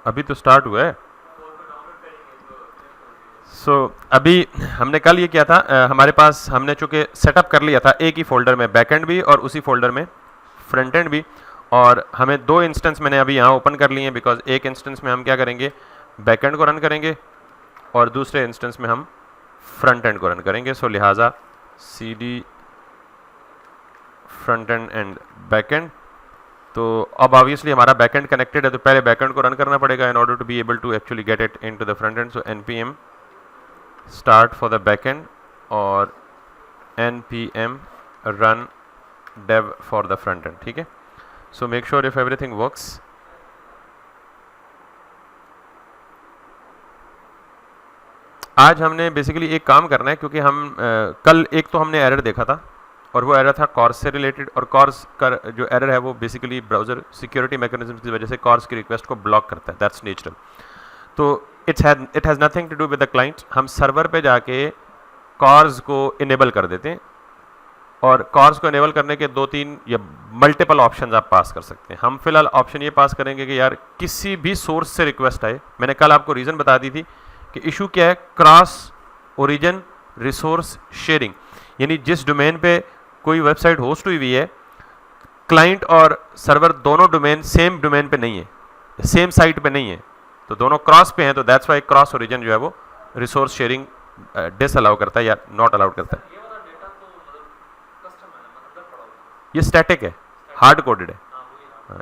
अभी तो स्टार्ट हुआ है। अभी हमने कल ये किया था, हमारे पास हमने चूंकि सेटअप कर लिया था एक ही फोल्डर में बैकएंड भी और उसी फोल्डर में फ्रंट एंड भी, और हमें दो इंस्टेंस मैंने अभी यहाँ ओपन कर लिए हैं बिकॉज एक इंस्टेंस में हम क्या करेंगे, बैकएंड को रन करेंगे और दूसरे इंस्टेंस में हम फ्रंट एंड को रन करेंगे। सो लिहाजा C D front end and backend. तो अब ऑब्वियसली हमारा बैकएंड कनेक्टेड है तो पहले बैकएंड को रन करना पड़ेगा in order to be able to actually get it into the front end. So npm start for the backend और npm run dev for the front end, ठीक है। So make sure if everything works। आज हमने basically एक काम करना है क्योंकि हम कल एक तो हमने एरर देखा था और वो एरर था कॉर्स से रिलेटेड, और कॉर्स का जो एरर है वो बेसिकली ब्राउज़र सिक्योरिटी मैकेनिज्म की वजह से कॉर्स की रिक्वेस्ट को ब्लॉक करता है, दैट्स नेचुरल। तो it has nothing to do with the client. हम सर्वर पे जाके कॉर्स को इनेबल कर देते हैं और कॉर्स को इनेबल करने के 2-3 या मल्टीपल ऑप्शन आप पास कर सकते हैं। हम फिलहाल ऑप्शन ये पास करेंगे कि यार किसी भी सोर्स से रिक्वेस्ट आए। मैंने कल आपको रीज़न बता दी थी कि इशू क्या है, क्रॉस ओरिजिन रिसोर्स शेयरिंग, यानी जिस डोमेन पे कोई वेबसाइट होस्ट हुई हुई है, क्लाइंट और सर्वर दोनों डोमेन सेम डोमेन पे नहीं है, सेम साइट पे नहीं है, तो दोनों क्रॉस पे हैं, तो दैट्स वाई क्रॉस ओरिजिन जो है वो रिसोर्स शेयरिंग डिसअलाउ करता है या नॉट अलाउड करता है। ये स्टैटिक है, हार्ड कोडेड है,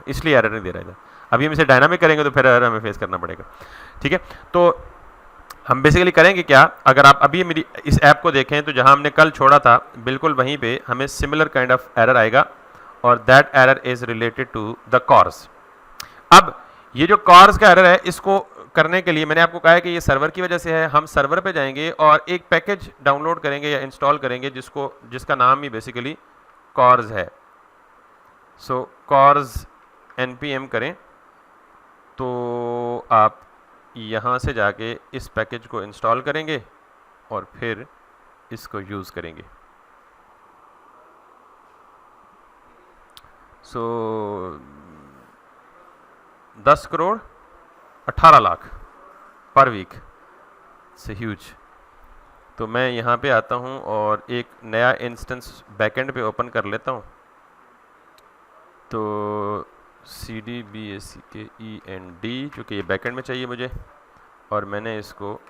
इसलिए एरर नहीं दे रहा है। अभी हम इसे डायनामिक करेंगे तो फिर एरर हमें फेस करना पड़ेगा, ठीक है। तो हम बेसिकली करेंगे क्या, अगर आप अभी मेरी इस ऐप को देखें तो जहां हमने कल छोड़ा था बिल्कुल वहीं पे हमें सिमिलर काइंड ऑफ एरर आएगा और that error is related to the CORS. अब ये जो कॉर्स का एरर है इसको करने के लिए मैंने आपको कहा है कि ये सर्वर की वजह से है। हम सर्वर पे जाएंगे और एक पैकेज डाउनलोड करेंगे या इंस्टॉल करेंगे जिसका नाम ही बेसिकली कॉर्स है। सो कॉर्स npm करें तो आप यहाँ से जाके इस पैकेज को इंस्टॉल करेंगे और फिर इसको यूज़ करेंगे। सो 10 करोड़ 18 लाख पर वीक से ह्यूज। तो मैं यहाँ पे आता हूँ और एक नया इंस्टेंस बैकएंड पे ओपन कर लेता हूँ। तो cdbackend चूँकि ये बैकएंड में चाहिए मुझे और मैंने इसको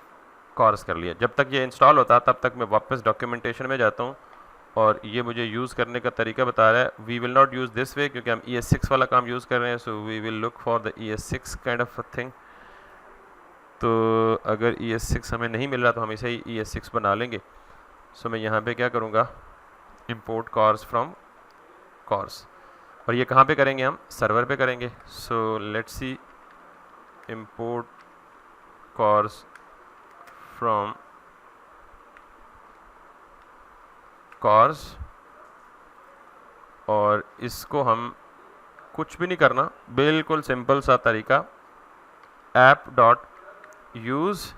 कॉर्स कर लिया। जब तक ये इंस्टॉल होता तब तक मैं वापस डॉक्यूमेंटेशन में जाता हूँ और ये मुझे यूज़ करने का तरीका बता रहा है। We will not use this way क्योंकि हम ES6 वाला काम यूज़ कर रहे हैं। So we will look for the ES6 kind of a thing. तो अगर ES6 हमें नहीं मिल रहा तो हम इसे ही ES6 बना लेंगे। सो मैं यहाँ पे क्या करूँगा, import cors फ्रॉम कॉर्स, और ये कहाँ पे करेंगे, हम सर्वर पे करेंगे। So let's see import cors from CORS, और इसको हम कुछ भी नहीं करना, बिल्कुल सिंपल सा तरीका, ऐप डॉट यूज़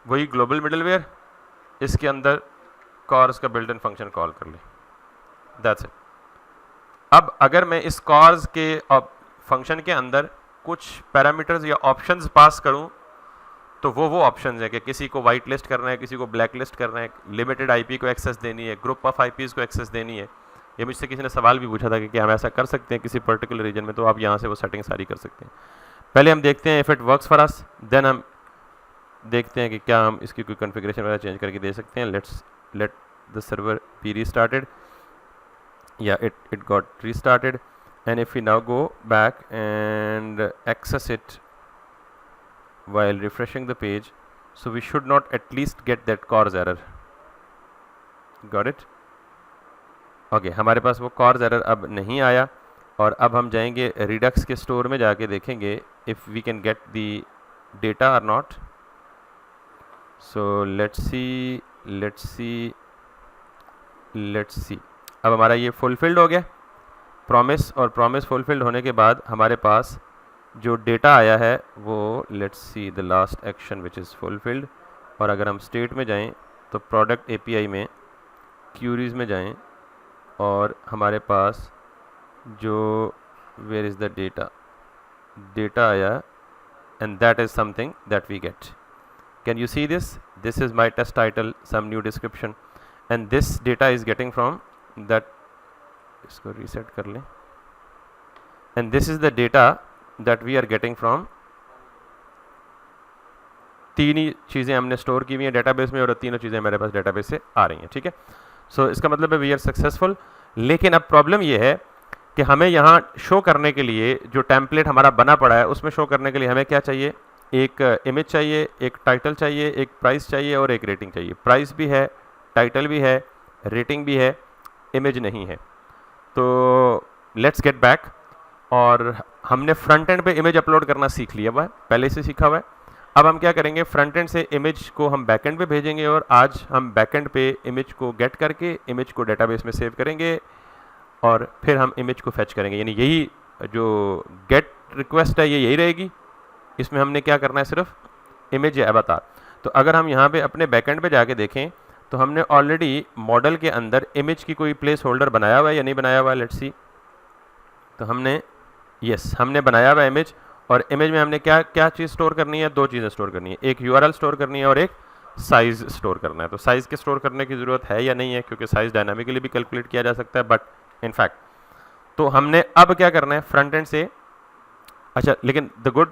वही ग्लोबल मिडलवेयर, इसके अंदर कॉर्स का बिल्ट इन फंक्शन कॉल कर ले, दैट्स इट। अब अगर मैं इस कॉर्स के फंक्शन के अंदर कुछ पैरामीटर्स या ऑप्शंस पास करूं तो वो ऑप्शंस है कि किसी को वाइट लिस्ट करना है, किसी को ब्लैक लिस्ट करना है, लिमिटेड आईपी को एक्सेस देनी है, ग्रुप ऑफ आईपीज़ को एक्सेस देनी है। ये मुझसे किसी ने सवाल भी पूछा था कि क्या हम ऐसा कर सकते हैं किसी पर्टिकुलर रीजन में, तो आप यहाँ से वो सेटिंग सारी कर सकते हैं। पहले हम देखते हैं if it works for us, then हम देखते हैं कि क्या हम इसकी कोई कॉन्फ़िगरेशन वगैरह चेंज करके दे सकते हैं। Let the server be restarted, या it got restarted, and if we now go back and access it while refreshing the page, so we should not at least get that cors error. Got it? Okay हमारे पास वो course error अब नहीं आया, और अब हम जाएंगे Redux के स्टोर में जाके देखेंगे if we can get the data और नॉट। सो लेट्स सी अब हमारा ये फुलफिल्ड हो गया प्रॉमिस, और प्रॉमिस फुलफिल्ड होने के बाद हमारे पास जो डेटा आया है वो let's see the last action which is fulfilled. और अगर हम स्टेट में जाएं तो प्रोडक्ट API में क्यूरीज में जाएं और हमारे पास जो वेयर इज़ द डेटा आया and that is something that we get. Can you see this? This is my test title, some new description, and this data is getting from that. इसको reset कर लें, and this is the data that we are getting from. तीन ही चीज़ें हमने store की हुई हैं database में और तीनों चीज़ें मेरे पास डेटाबेस से आ रही हैं, ठीक है. सो इसका मतलब है वी आर सक्सेसफुल. लेकिन अब प्रॉब्लम ये है कि हमें यहाँ शो करने के लिए जो टेम्पलेट हमारा बना पड़ा है उसमें शो करने के लिए हमें क्या चाहिए? एक इमेज चाहिए, एक टाइटल चाहिए, एक प्राइस चाहिए और एक रेटिंग चाहिए. प्राइस भी है, टाइटल भी है, रेटिंग भी है, इमेज नहीं है. तो लेट्स गेट बैक. और हमने फ्रंट एंड पे इमेज अपलोड करना सीख लिया हुआ है, पहले से सीखा हुआ है. अब हम क्या करेंगे? फ्रंट एंड से इमेज को हम बैक एंड पे भेजेंगे और आज हम बैक एंड पे इमेज को गेट करके इमेज को डेटाबेस में सेव करेंगे और फिर हम इमेज को फेच करेंगे. यानी यही जो गेट रिक्वेस्ट है ये यही रहेगी. इसमें हमने क्या करना है? सिर्फ इमेज या अवतार. तो अगर हम यहाँ पे अपने बैकएंड पे जाके देखें तो हमने ऑलरेडी मॉडल के अंदर इमेज की कोई प्लेस होल्डर बनाया हुआ है या नहीं बनाया हुआ है? Let's see. तो हमने हमने बनाया हुआ है इमेज. और इमेज में हमने क्या क्या चीज़ स्टोर करनी है? दो चीज़ें स्टोर करनी है. एक यूआरएल स्टोर करनी है और एक साइज़ स्टोर करना है. तो साइज़ के स्टोर करने की ज़रूरत है या नहीं है? क्योंकि साइज़ डायनामिकली भी कैलकुलेट किया जा सकता है. बट इनफैक्ट तो हमने अब क्या करना है? फ्रंट एंड से. अच्छा, लेकिन द गुड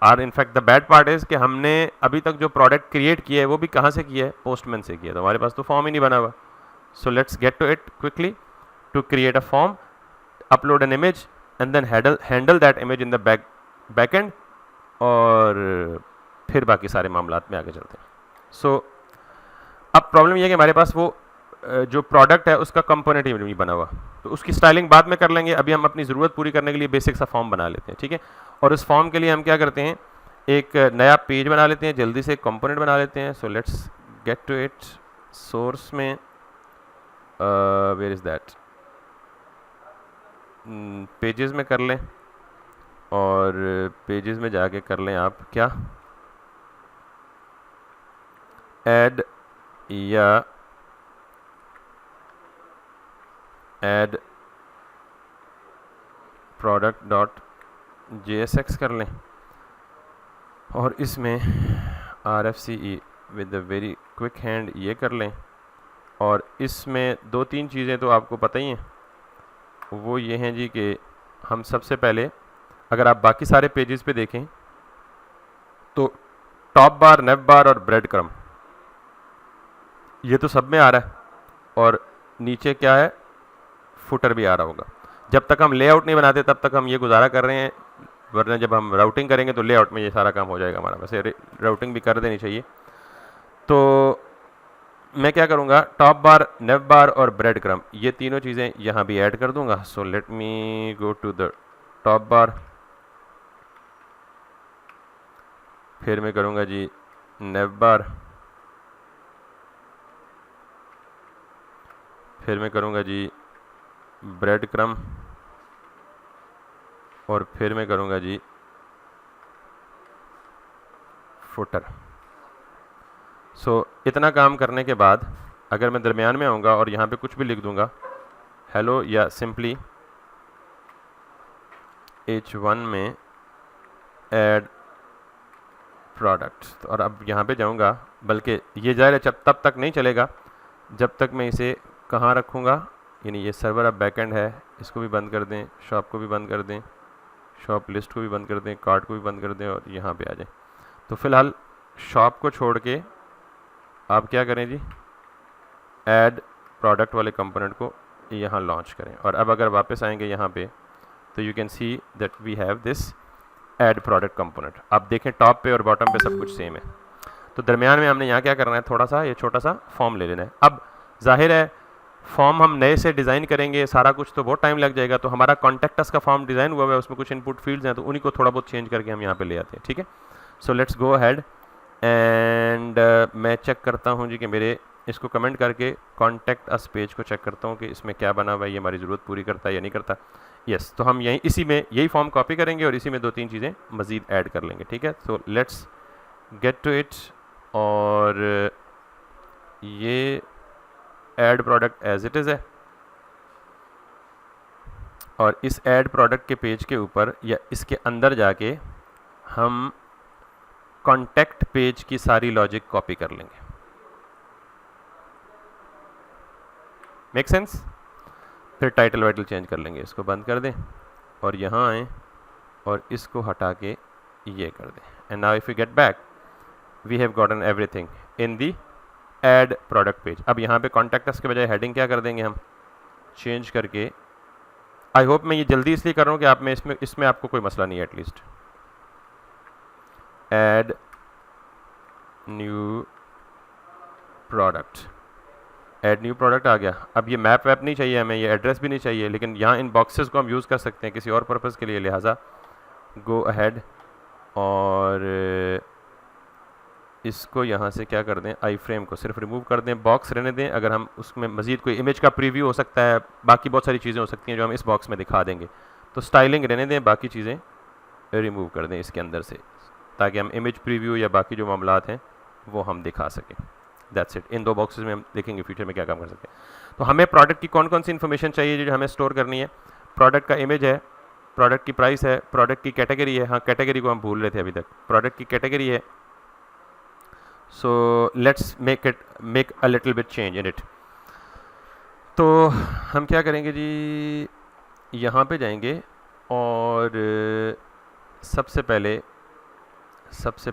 और in fact the bad part is कि हमने अभी तक जो प्रोडक्ट क्रिएट किया है वो भी कहाँ से किया है? पोस्टमैन से किया. तो हमारे पास तो फॉर्म ही नहीं बना हुआ. So let's get to it quickly. To create a form, upload an image and then handle that image in the backend और फिर बाकी सारे मामलात में आगे चलते हैं. सो अब प्रॉब्लम यह है कि हमारे पास वो जो प्रोडक्ट है उसका कंपोनेंट ही नहीं बना हुआ. तो उसकी स्टाइलिंग बाद में कर लेंगे. अभी हम अपनी ज़रूरत पूरी करने के लिए बेसिक सा फॉर्म बना लेते हैं, ठीक है. और उस फॉर्म के लिए हम क्या करते हैं? एक नया पेज बना लेते हैं, जल्दी से कंपोनेंट बना लेते हैं. So let's get to it. Source में वेयर इज़ दैट? पेजेस में कर लें और पेजेस में जाके कर लें आप क्या? ऐड या ऐड प्रोडक्ट डॉट JSX कर लें और इसमें RFCE with a very quick hand ये कर लें. और इसमें दो तीन चीज़ें तो आपको पता ही हैं. वो ये हैं जी कि हम सबसे पहले अगर आप बाकी सारे पेजेस पे देखें तो टॉप बार, नेव बार और ब्रेड क्रम ये तो सब में आ रहा है. और नीचे क्या है? फुटर भी आ रहा होगा. जब तक हम लेआउट नहीं बनाते तब तक हम ये गुजारा कर रहे हैं, वरना जब हम राउटिंग करेंगे तो लेआउट में ये सारा काम हो जाएगा हमारा. वैसे राउटिंग भी कर देनी चाहिए. तो मैं क्या करूँगा? टॉप बार, नेव बार और ब्रेड क्रम ये तीनों चीज़ें यहाँ भी ऐड कर दूँगा. So let me go to the top bar. फिर मैं करूँगा जी नेव बार. फिर मैं करूँगा जी ब्रेड क्रम और फिर मैं करूँगा जी फुटर. सो इतना काम करने के बाद अगर मैं दरमियान में आऊँगा और यहाँ पे कुछ भी लिख दूँगा, हेलो या सिंपली H1 में ऐड प्रोडक्ट. और अब यहाँ पे जाऊँगा, बल्कि ये ज़ाहिर है तब तक नहीं चलेगा जब तक मैं इसे कहाँ रखूँगा. यानी ये सर्वर अब बैकएंड है, इसको भी बंद कर दें, शॉप को भी बंद कर दें, शॉप लिस्ट को भी बंद कर दें, कार्ट को भी बंद कर दें और यहाँ पे आ जाएं. तो फ़िलहाल शॉप को छोड़ के आप क्या करें जी? ऐड प्रोडक्ट वाले कंपोनेंट को यहाँ लॉन्च करें. और अब अगर वापस आएंगे यहाँ पे तो you can see that we have this add product component. आप देखें टॉप पे और बॉटम पे सब कुछ सेम है. तो दरमियान में हमने यहाँ क्या करना है? थोड़ा सा ये छोटा सा फॉर्म ले लेना है. अब जाहिर है फॉर्म हम नए से डिज़ाइन करेंगे सारा कुछ तो बहुत टाइम लग जाएगा. तो हमारा कॉन्टैक्ट का फॉर्म डिज़ाइन हुआ है, उसमें कुछ इनपुट फील्ड्स हैं तो उन्हीं को थोड़ा बहुत चेंज करके हम यहाँ पे ले आते हैं, ठीक है. So let's go ahead and मैं चेक करता हूँ जी कि मेरे इसको कमेंट करके कॉन्टैक्ट अस पेज को चेक करता हूँ कि इसमें क्या बना हुआ है, ये हमारी ज़रूरत पूरी करता है या नहीं करता. यस, तो हम यहीं इसी में यही फॉर्म कॉपी करेंगे और इसी में दो तीन चीज़ें मज़ीद ऐड कर लेंगे, ठीक है. So let's get to it. और ये add product as it is है और इस ऐड प्रोडक्ट के पेज के ऊपर या इसके अंदर जाके हम कॉन्टैक्ट पेज की सारी लॉजिक कॉपी कर लेंगे। Make sense? फिर टाइटल वाइटल चेंज कर लेंगे, इसको बंद कर दें और यहाँ आएँ और इसको हटा के ये कर दें। And now if you get back we have gotten everything in the add product page. अब यहाँ पे कॉन्टैक्ट अस के बजाय हेडिंग क्या कर देंगे हम, चेंज करके, आई होप मैं ये जल्दी इसलिए कर रहा हूँ कि आप में इसमें आपको कोई मसला नहीं है। At least add new product, add new product आ गया। अब ये मैप वैप नहीं चाहिए हमें, ये एड्रेस भी नहीं चाहिए, लेकिन यहाँ इन बॉक्सेस को हम यूज़ कर सकते हैं किसी और पर्पज़ के लिए। लिहाजा गो अहेड और इसको यहाँ से क्या कर दें, आई फ्रेम को सिर्फ रिमूव कर दें, बॉक्स रहने दें। अगर हम उसमें मज़ीद कोई इमेज का प्रीव्यू हो सकता है, बाकी बहुत सारी चीज़ें हो सकती हैं जो हम इस बॉक्स में दिखा देंगे, तो स्टाइलिंग रहने दें, बाकी चीज़ें रिमूव कर दें इसके अंदर से, ताकि हम इमेज प्रीव्यू या बाकी जो मामलात हैं वो हम दिखा सकें। That's it. इन दो बॉक्सेस में हम देखेंगे फ्यूचर में क्या काम कर सकते हैं। तो हमें प्रोडक्ट की कौन कौन सी इन्फॉर्मेशन चाहिए जो हमें स्टोर करनी है। प्रोडक्ट का इमेज है, प्रोडक्ट की प्राइस है, प्रोडक्ट की कैटेगरी है, हाँ कैटेगरी को हम भूल रहे थे अभी तक, प्रोडक्ट की कैटेगरी है। So let's make a little bit change in it. तो हम क्या करेंगे जी, यहाँ पे जाएंगे और सबसे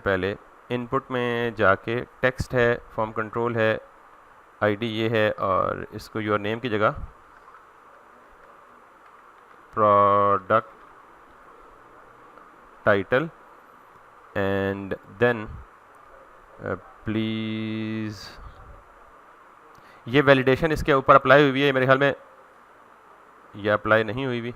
पहले इनपुट में जाके टेक्स्ट है, फॉर्म कंट्रोल है, आईडी ये है, और इसको योर नेम की जगह product title and then please, ये वैलिडेशन इसके ऊपर अप्लाई हुई है मेरे ख्याल में, ये अप्लाई नहीं हुई हुई,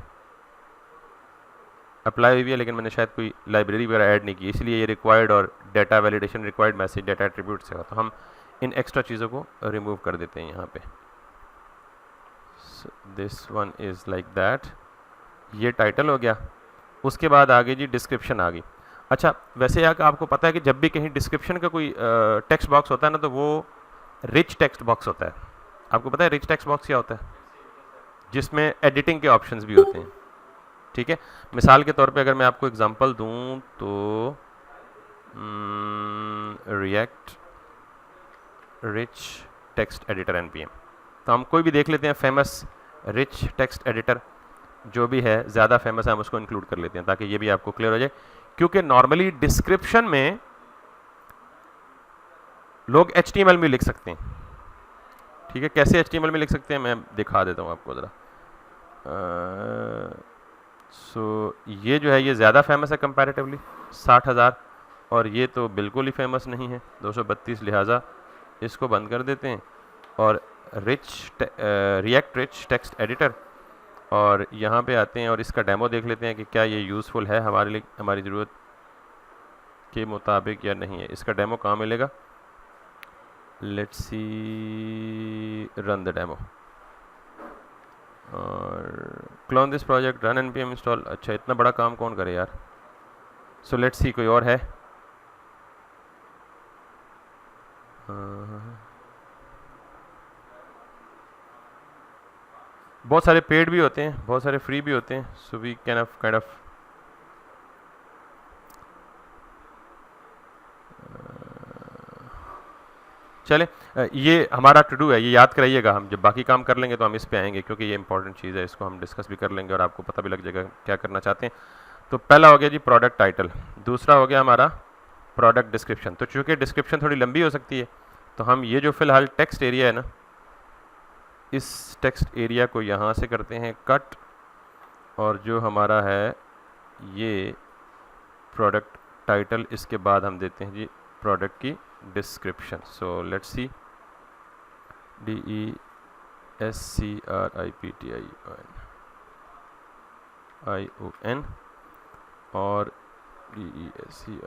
अप्लाई हुई है लेकिन मैंने शायद कोई लाइब्रेरी वगैरह ऐड नहीं की, इसलिए ये रिक्वायर्ड और data validation required message data attribute से हो, तो हम इन एक्स्ट्रा चीज़ों को रिमूव कर देते हैं यहाँ पे। This one is like that, ये टाइटल हो गया। उसके बाद आगे जी डिस्क्रिप्शन आ गई। अच्छा वैसे आपको पता है कि जब भी कहीं डिस्क्रिप्शन का कोई टेक्स्ट बॉक्स होता है ना, तो वो रिच टेक्स्ट बॉक्स होता है। आपको पता है रिच टेक्स्ट बॉक्स क्या होता है? जिसमें एडिटिंग के ऑप्शंस भी होते हैं। ठीक है, मिसाल के तौर पे अगर मैं आपको एग्जांपल दूं तो react rich text editor NPM, तो हम कोई भी देख लेते हैं फेमस रिच टेक्स्ट एडिटर जो भी है, ज़्यादा फेमस है, हम उसको इंक्लूड कर लेते हैं ताकि ये भी आपको क्लियर हो जाए। क्योंकि नॉर्मली डिस्क्रिप्शन में लोग HTML में लिख सकते हैं। ठीक है, कैसे HTML में लिख सकते हैं मैं दिखा देता हूँ आपको ज़रा। सो ये जो है ये ज़्यादा फेमस है कंपैरेटिवली 60,000, और ये तो बिल्कुल ही फेमस नहीं है 232, लिहाजा इसको बंद कर देते हैं और रिएक्ट रिच टेक्स्ट एडिटर, और यहाँ पे आते हैं और इसका डेमो देख लेते हैं कि क्या ये यूज़फुल है हमारे लिए, हमारी ज़रूरत के मुताबिक या नहीं है। इसका डेमो कहाँ मिलेगा? Let's see run the demo और clone this project, run npm install. अच्छा इतना बड़ा काम कौन करे यार। सो लेट्स सी कोई और है। बहुत सारे पेड भी होते हैं, बहुत सारे फ्री भी होते हैं। So we can kind of चले, ये हमारा टू डू है, ये याद कराइएगा। हम जब बाकी काम कर लेंगे तो हम इस पे आएंगे, क्योंकि ये इंपॉर्टेंट चीज़ है, इसको हम डिस्कस भी कर लेंगे और आपको पता भी लग जाएगा क्या करना चाहते हैं। तो पहला हो गया जी प्रोडक्ट टाइटल, दूसरा हो गया हमारा प्रोडक्ट डिस्क्रिप्शन। तो चूँकि डिस्क्रिप्शन थोड़ी लंबी हो सकती है, तो हम ये जो फ़िलहाल टेक्स्ट एरिया है ना, इस टेक्स्ट एरिया को यहाँ से करते हैं कट, और जो हमारा है ये प्रोडक्ट टाइटल, इसके बाद हम देते हैं जी प्रोडक्ट की description. So let's C DESCRIPTION और DESCRIPTION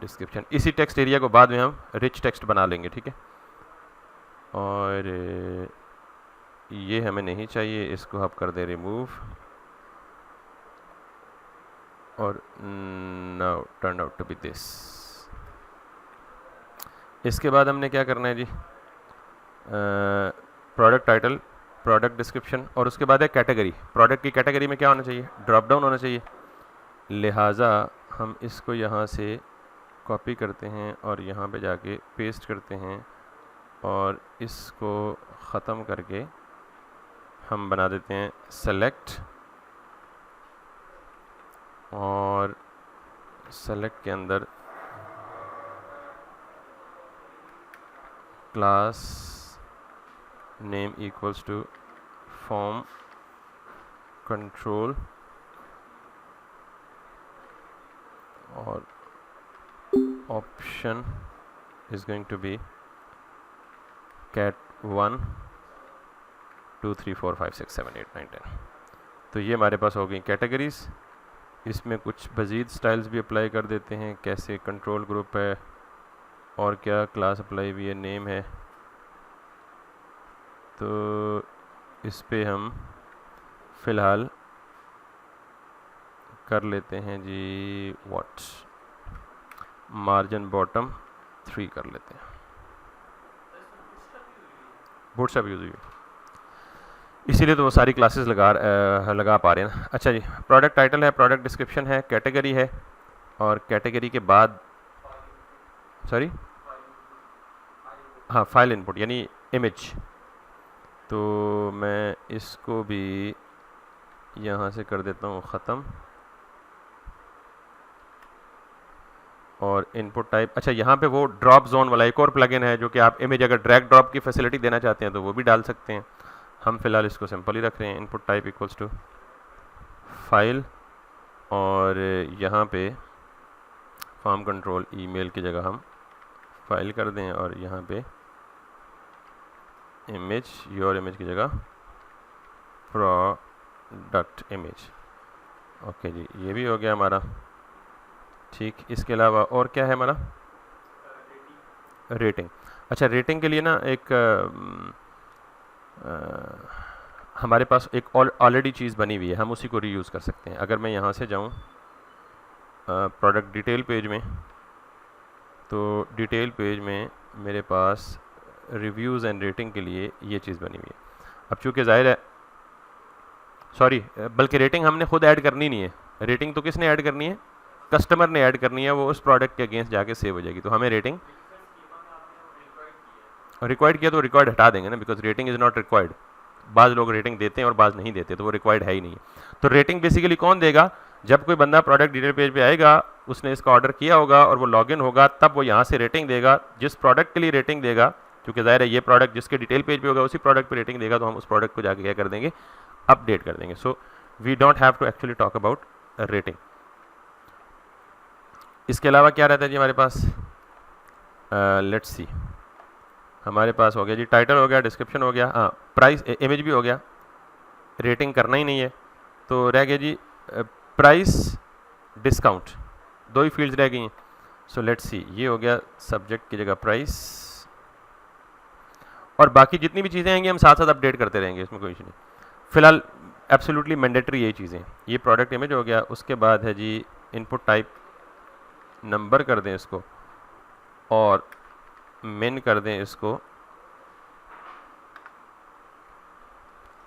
डिस्क्रिप्शन। इसी टेक्स्ट एरिया को बाद में हम रिच टेक्स्ट बना लेंगे। ठीक है, और ये हमें नहीं चाहिए, इसको हम कर दें रिमूव, और now turn out to be this. इसके बाद हमने क्या करना है जी, प्रोडक्ट टाइटल, प्रोडक्ट डिस्क्रिप्शन, और उसके बाद है कैटेगरी। प्रोडक्ट की कैटेगरी में क्या होना चाहिए? ड्रॉप डाउन होना चाहिए। लिहाजा हम इसको यहाँ से कॉपी करते हैं और यहाँ पे जाके पेस्ट करते हैं और इसको ख़त्म करके हम बना देते हैं सेलेक्ट, और सेलेक्ट के अंदर class name equals to form control और option is going to be cat 1 2 3 4 5 6 7 8 9 10। तो ये हमारे पास हो गई कैटेगरीज। इसमें कुछ मज़ीद स्टाइल्स भी अप्लाई कर देते हैं, कैसे कंट्रोल ग्रुप है और क्या क्लास अप्लाई भी है, नेम है। तो इस पे हम फ़िलहाल कर लेते हैं जी व्हाट, मार्जिन बॉटम 3 कर लेते हैं, बूटस्ट्रैप यूज़ हुई, इसीलिए तो वो सारी क्लासेस लगा पा रहे हैं। अच्छा जी, प्रोडक्ट टाइटल है, प्रोडक्ट डिस्क्रिप्शन है, कैटेगरी है, और कैटेगरी के बाद सॉरी हाँ फाइल इनपुट यानी इमेज। तो मैं इसको भी यहाँ से कर देता हूँ ख़त्म, और इनपुट टाइप। अच्छा, यहाँ पे वो ड्रॉप जोन वाला एक और प्लगइन है जो कि आप इमेज अगर ड्रैग ड्रॉप की फैसिलिटी देना चाहते हैं तो वो भी डाल सकते हैं। हम फिलहाल इसको सिंपल ही रख रहे हैं, input type equals to file, और यहाँ पे फॉर्म कंट्रोल ईमेल की जगह हम फाइल कर दें, और यहाँ पे इमेज, योर इमेज की जगह प्रोडक्ट इमेज। ओके जी, ये भी हो गया हमारा। ठीक, इसके अलावा और क्या है हमारा, रेटिंग। अच्छा, रेटिंग के लिए ना एक हमारे पास एक ऑलरेडी चीज़ बनी हुई है, हम उसी को रीयूज़ कर सकते हैं। अगर मैं यहाँ से जाऊँ प्रोडक्ट डिटेल पेज में, तो डिटेल पेज में मेरे पास रिव्यूज़ एंड रेटिंग के लिए ये चीज़ बनी हुई है। अब चूँकि ज़ाहिर है, सॉरी, बल्कि रेटिंग हमने खुद ऐड करनी नहीं है, रेटिंग तो किसने ऐड करनी है, कस्टमर ने ऐड करनी है, वो उस प्रोडक्ट के अगेंस्ट जाके सेव हो जाएगी। तो हमें रेटिंग रिक्वायर्ड किया तो रिक्वायर्ड हटा देंगे ना, because rating is not required. बाज़ लोग रेटिंग देते हैं और बाज़ नहीं देते, तो वो रिक्वायर्ड है ही नहीं। तो रेटिंग बेसिकली कौन देगा, जब कोई बंदा प्रोडक्ट डिटेल पेज पे आएगा, उसने इसका ऑर्डर किया होगा और वो लॉगिन होगा, तब वो यहाँ से रेटिंग देगा। जिस प्रोडक्ट के लिए रेटिंग देगा, क्योंकि ज़ाहिर है ये प्रोडक्ट जिसके डिटेल पेज पे होगा उसी प्रोडक्ट पे रेटिंग देगा, तो हम उस प्रोडक्ट को जाके क्या कर देंगे, अपडेट कर देंगे। So we don't have to actually talk about rating. इसके अलावा क्या रहता है जी हमारे पास, लेट्स सी, हमारे पास हो गया जी टाइटल हो गया, डिस्क्रिप्शन हो गया, हाँ प्राइस, इमेज भी हो गया, रेटिंग करना ही नहीं है। तो रह गया जी प्राइस, डिस्काउंट, दो ही फील्ड्स रह गई हैं। सो लेट्स सी, ये हो गया सब्जेक्ट की जगह प्राइस, और बाकी जितनी भी चीज़ें आएंगी हम साथ साथ अपडेट करते रहेंगे, इसमें कोई इशू नहीं। फिलहाल एब्सोल्युटली मैंडेटरी यही चीज़ें, ये प्रोडक्ट इमेज हो गया। उसके बाद है जी इनपुट टाइप, नंबर कर दें इसको, और मिन कर दें इसको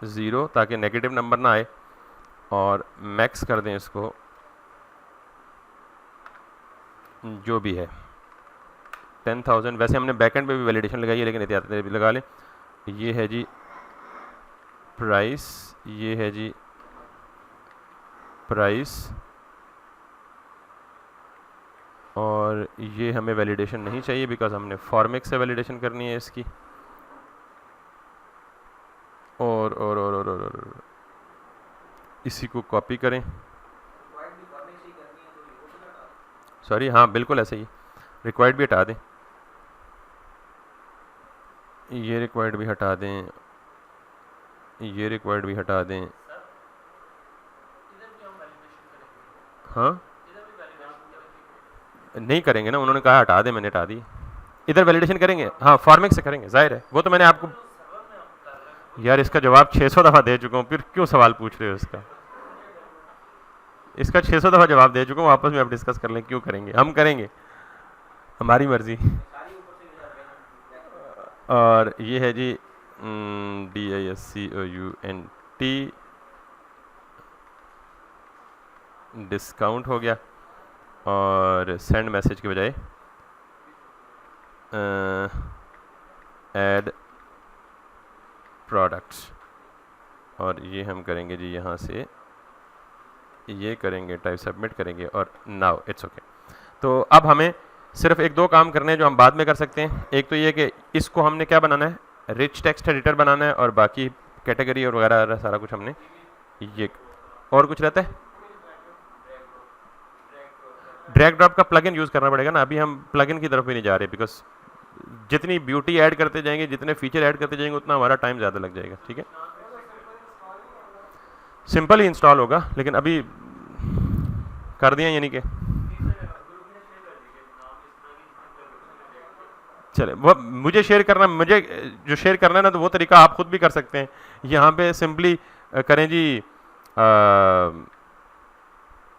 0 ताकि नेगेटिव नंबर ना आए, और मैक्स कर दें इसको जो भी है 10,000। वैसे हमने बैकएंड पे भी वैलिडेशन लगाई है, लेकिन एहतियात भी लगा लें। ये है जी प्राइस, ये है जी प्राइस, और ये हमें वैलिडेशन नहीं चाहिए बिकॉज हमने फॉर्मिक से वैलिडेशन करनी है इसकी। और इसी को कॉपी करें, सॉरी हाँ बिल्कुल ऐसे ही, रिक्वायर्ड भी हटा दें, ये रिक्वायर्ड भी हटा दें, ये रिक्वायर्ड भी हटा दें। हाँ नहीं करेंगे ना, उन्होंने कहा हटा दें, मैंने हटा दी। इधर वैलिडेशन करेंगे, हाँ फॉर्मिक से करेंगे, जाहिर है वो तो मैंने आपको, यार इसका जवाब 600 दफ़ा दे चुका हूँ, फिर क्यों सवाल पूछ रहे हो इसका 600 दफ़ा जवाब दे चुका हूँ, आपस में आप डिस्कस कर लें, क्यों करेंगे, हम करेंगे, हमारी मर्जी। और ये है जी DISCOUNT, डिस्काउंट हो गया। और सेंड मैसेज के बजाय ऐड प्रोडक्ट्स, और ये हम करेंगे जी यहाँ से ये करेंगे, टाइप सबमिट करेंगे और नाउ इट्स ओके। तो अब हमें सिर्फ एक दो काम करने हैं जो हम बाद में कर सकते हैं। एक तो ये कि इसको हमने क्या बनाना है, रिच टेक्स्ट एडिटर बनाना है, और बाकी कैटेगरी और वगैरह सारा कुछ हमने ये, और कुछ रहता है ड्रैग ड्रॉप का प्लगइन यूज़ करना पड़ेगा ना। अभी हम प्लगइन की तरफ भी नहीं जा रहे, बिकॉज जितनी ब्यूटी ऐड करते जाएंगे, जितने फीचर ऐड करते जाएंगे, उतना हमारा टाइम ज़्यादा लग जाएगा। ठीक है, सिंपल ही इंस्टॉल होगा, लेकिन अभी कर दिया यानी कि चले वो मुझे शेयर करना, मुझे जो शेयर करना है ना, तो वो तरीका आप खुद भी कर सकते हैं। यहाँ पे सिंपली करें जी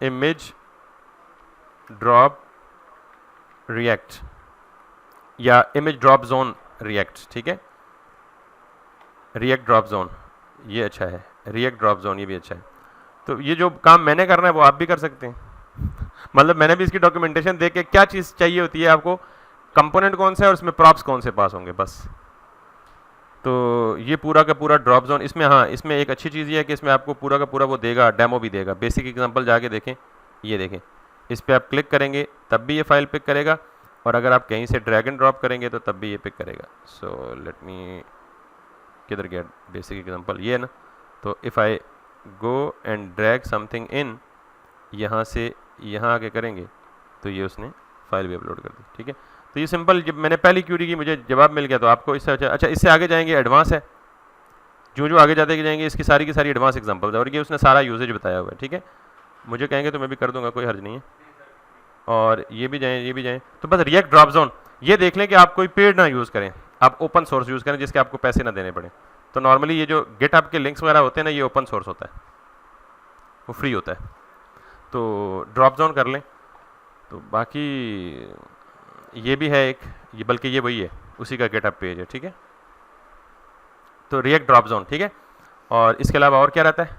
इमेज ड्रॉप रिएक्ट या इमेज ड्रॉप जोन रिएक्ट। ठीक है, रिएक्ट ड्रॉप जोन ये अच्छा है, रिएक्ट ड्रॉप जोन ये भी अच्छा है। तो ये जो काम मैंने करना है वो आप भी कर सकते हैं। मतलब मैंने भी इसकी डॉक्यूमेंटेशन देख के, क्या चीज़ चाहिए होती है आपको, कंपोनेंट कौन से है और इसमें प्रॉप्स कौन से पास होंगे, बस। तो ये पूरा का पूरा ड्रॉप जोन इसमें, हाँ इसमें एक अच्छी चीज़ ये है कि इसमें आपको पूरा का पूरा वो देगा, डेमो भी देगा। बेसिक एग्जांपल जाके देखें, ये देखें, इस पर आप क्लिक करेंगे तब भी ये फाइल पिक करेगा, और अगर आप कहीं से ड्रैग एंड ड्रॉप करेंगे तो तब भी ये पिक करेगा। सो लेट मी, किधर गया बेसिक एग्जांपल, ये है ना। तो if I go and drag something in, यहाँ से यहाँ आके करेंगे तो ये उसने फाइल भी अपलोड कर दी। ठीक है, तो ये सिंपल, जब मैंने पहली क्यूरी की मुझे जवाब मिल गया, तो आपको इससे अच्छा इससे आगे जाएंगे, एडवांस है, जो आगे जाते जाएंगे इसकी सारी की सारी एडवांस एग्जांपल्स है, और ये उसने सारा यूजेज बताया हुआ है। ठीक है, मुझे कहेंगे तो मैं भी कर दूंगा, कोई हर्ज नहीं है। और ये भी जाएँ, ये भी जाएँ, तो बस रिएक्ट ड्रॉप जोन ये देख लें कि आप कोई पेड ना यूज़ करें, आप ओपन सोर्स यूज़ करें जिसके आपको पैसे ना देने पड़े। तो नॉर्मली ये जो गिटहब के लिंक्स वगैरह होते हैं ना, ये ओपन सोर्स होता है, वो फ्री होता है। तो ड्रॉप जोन कर लें। तो बाकी ये भी है एक, ये बल्कि ये वही है, उसी का गिटहब पेज है। ठीक है, तो रिएक्ट ड्रॉप जोन। ठीक है, और इसके अलावा और क्या रहता है,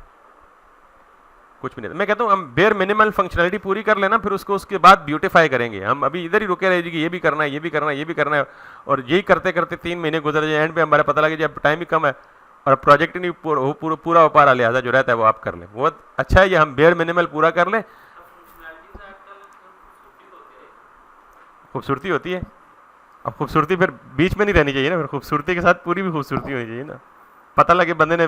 कुछ भी नहीं। मैं कहता हूँ हम बेयर मिनिमल फंक्शनलिटी पूरी कर लेना, फिर उसको उसके बाद ब्यूटीफाई करेंगे। हम अभी इधर ही रुके रहे जी कि ये भी करना है, ये भी करना है, ये भी करना है, और यही करते करते 3 महीने गुजर जाए, एंड पे हमारा पता लगे जब टाइम ही कम है और प्रोजेक्ट नहीं पूरा हो पा रहा, लिहाजा जो रहता है वो आप कर लें। वो अच्छा है, ये हम बेयर मिनिमल पूरा कर लें। खूबसूरती होती है, अब खूबसूरती फिर बीच में नहीं रहनी चाहिए ना, फिर खूबसूरती के साथ पूरी भी खूबसूरती होनी चाहिए ना। पता लगे बंदे ने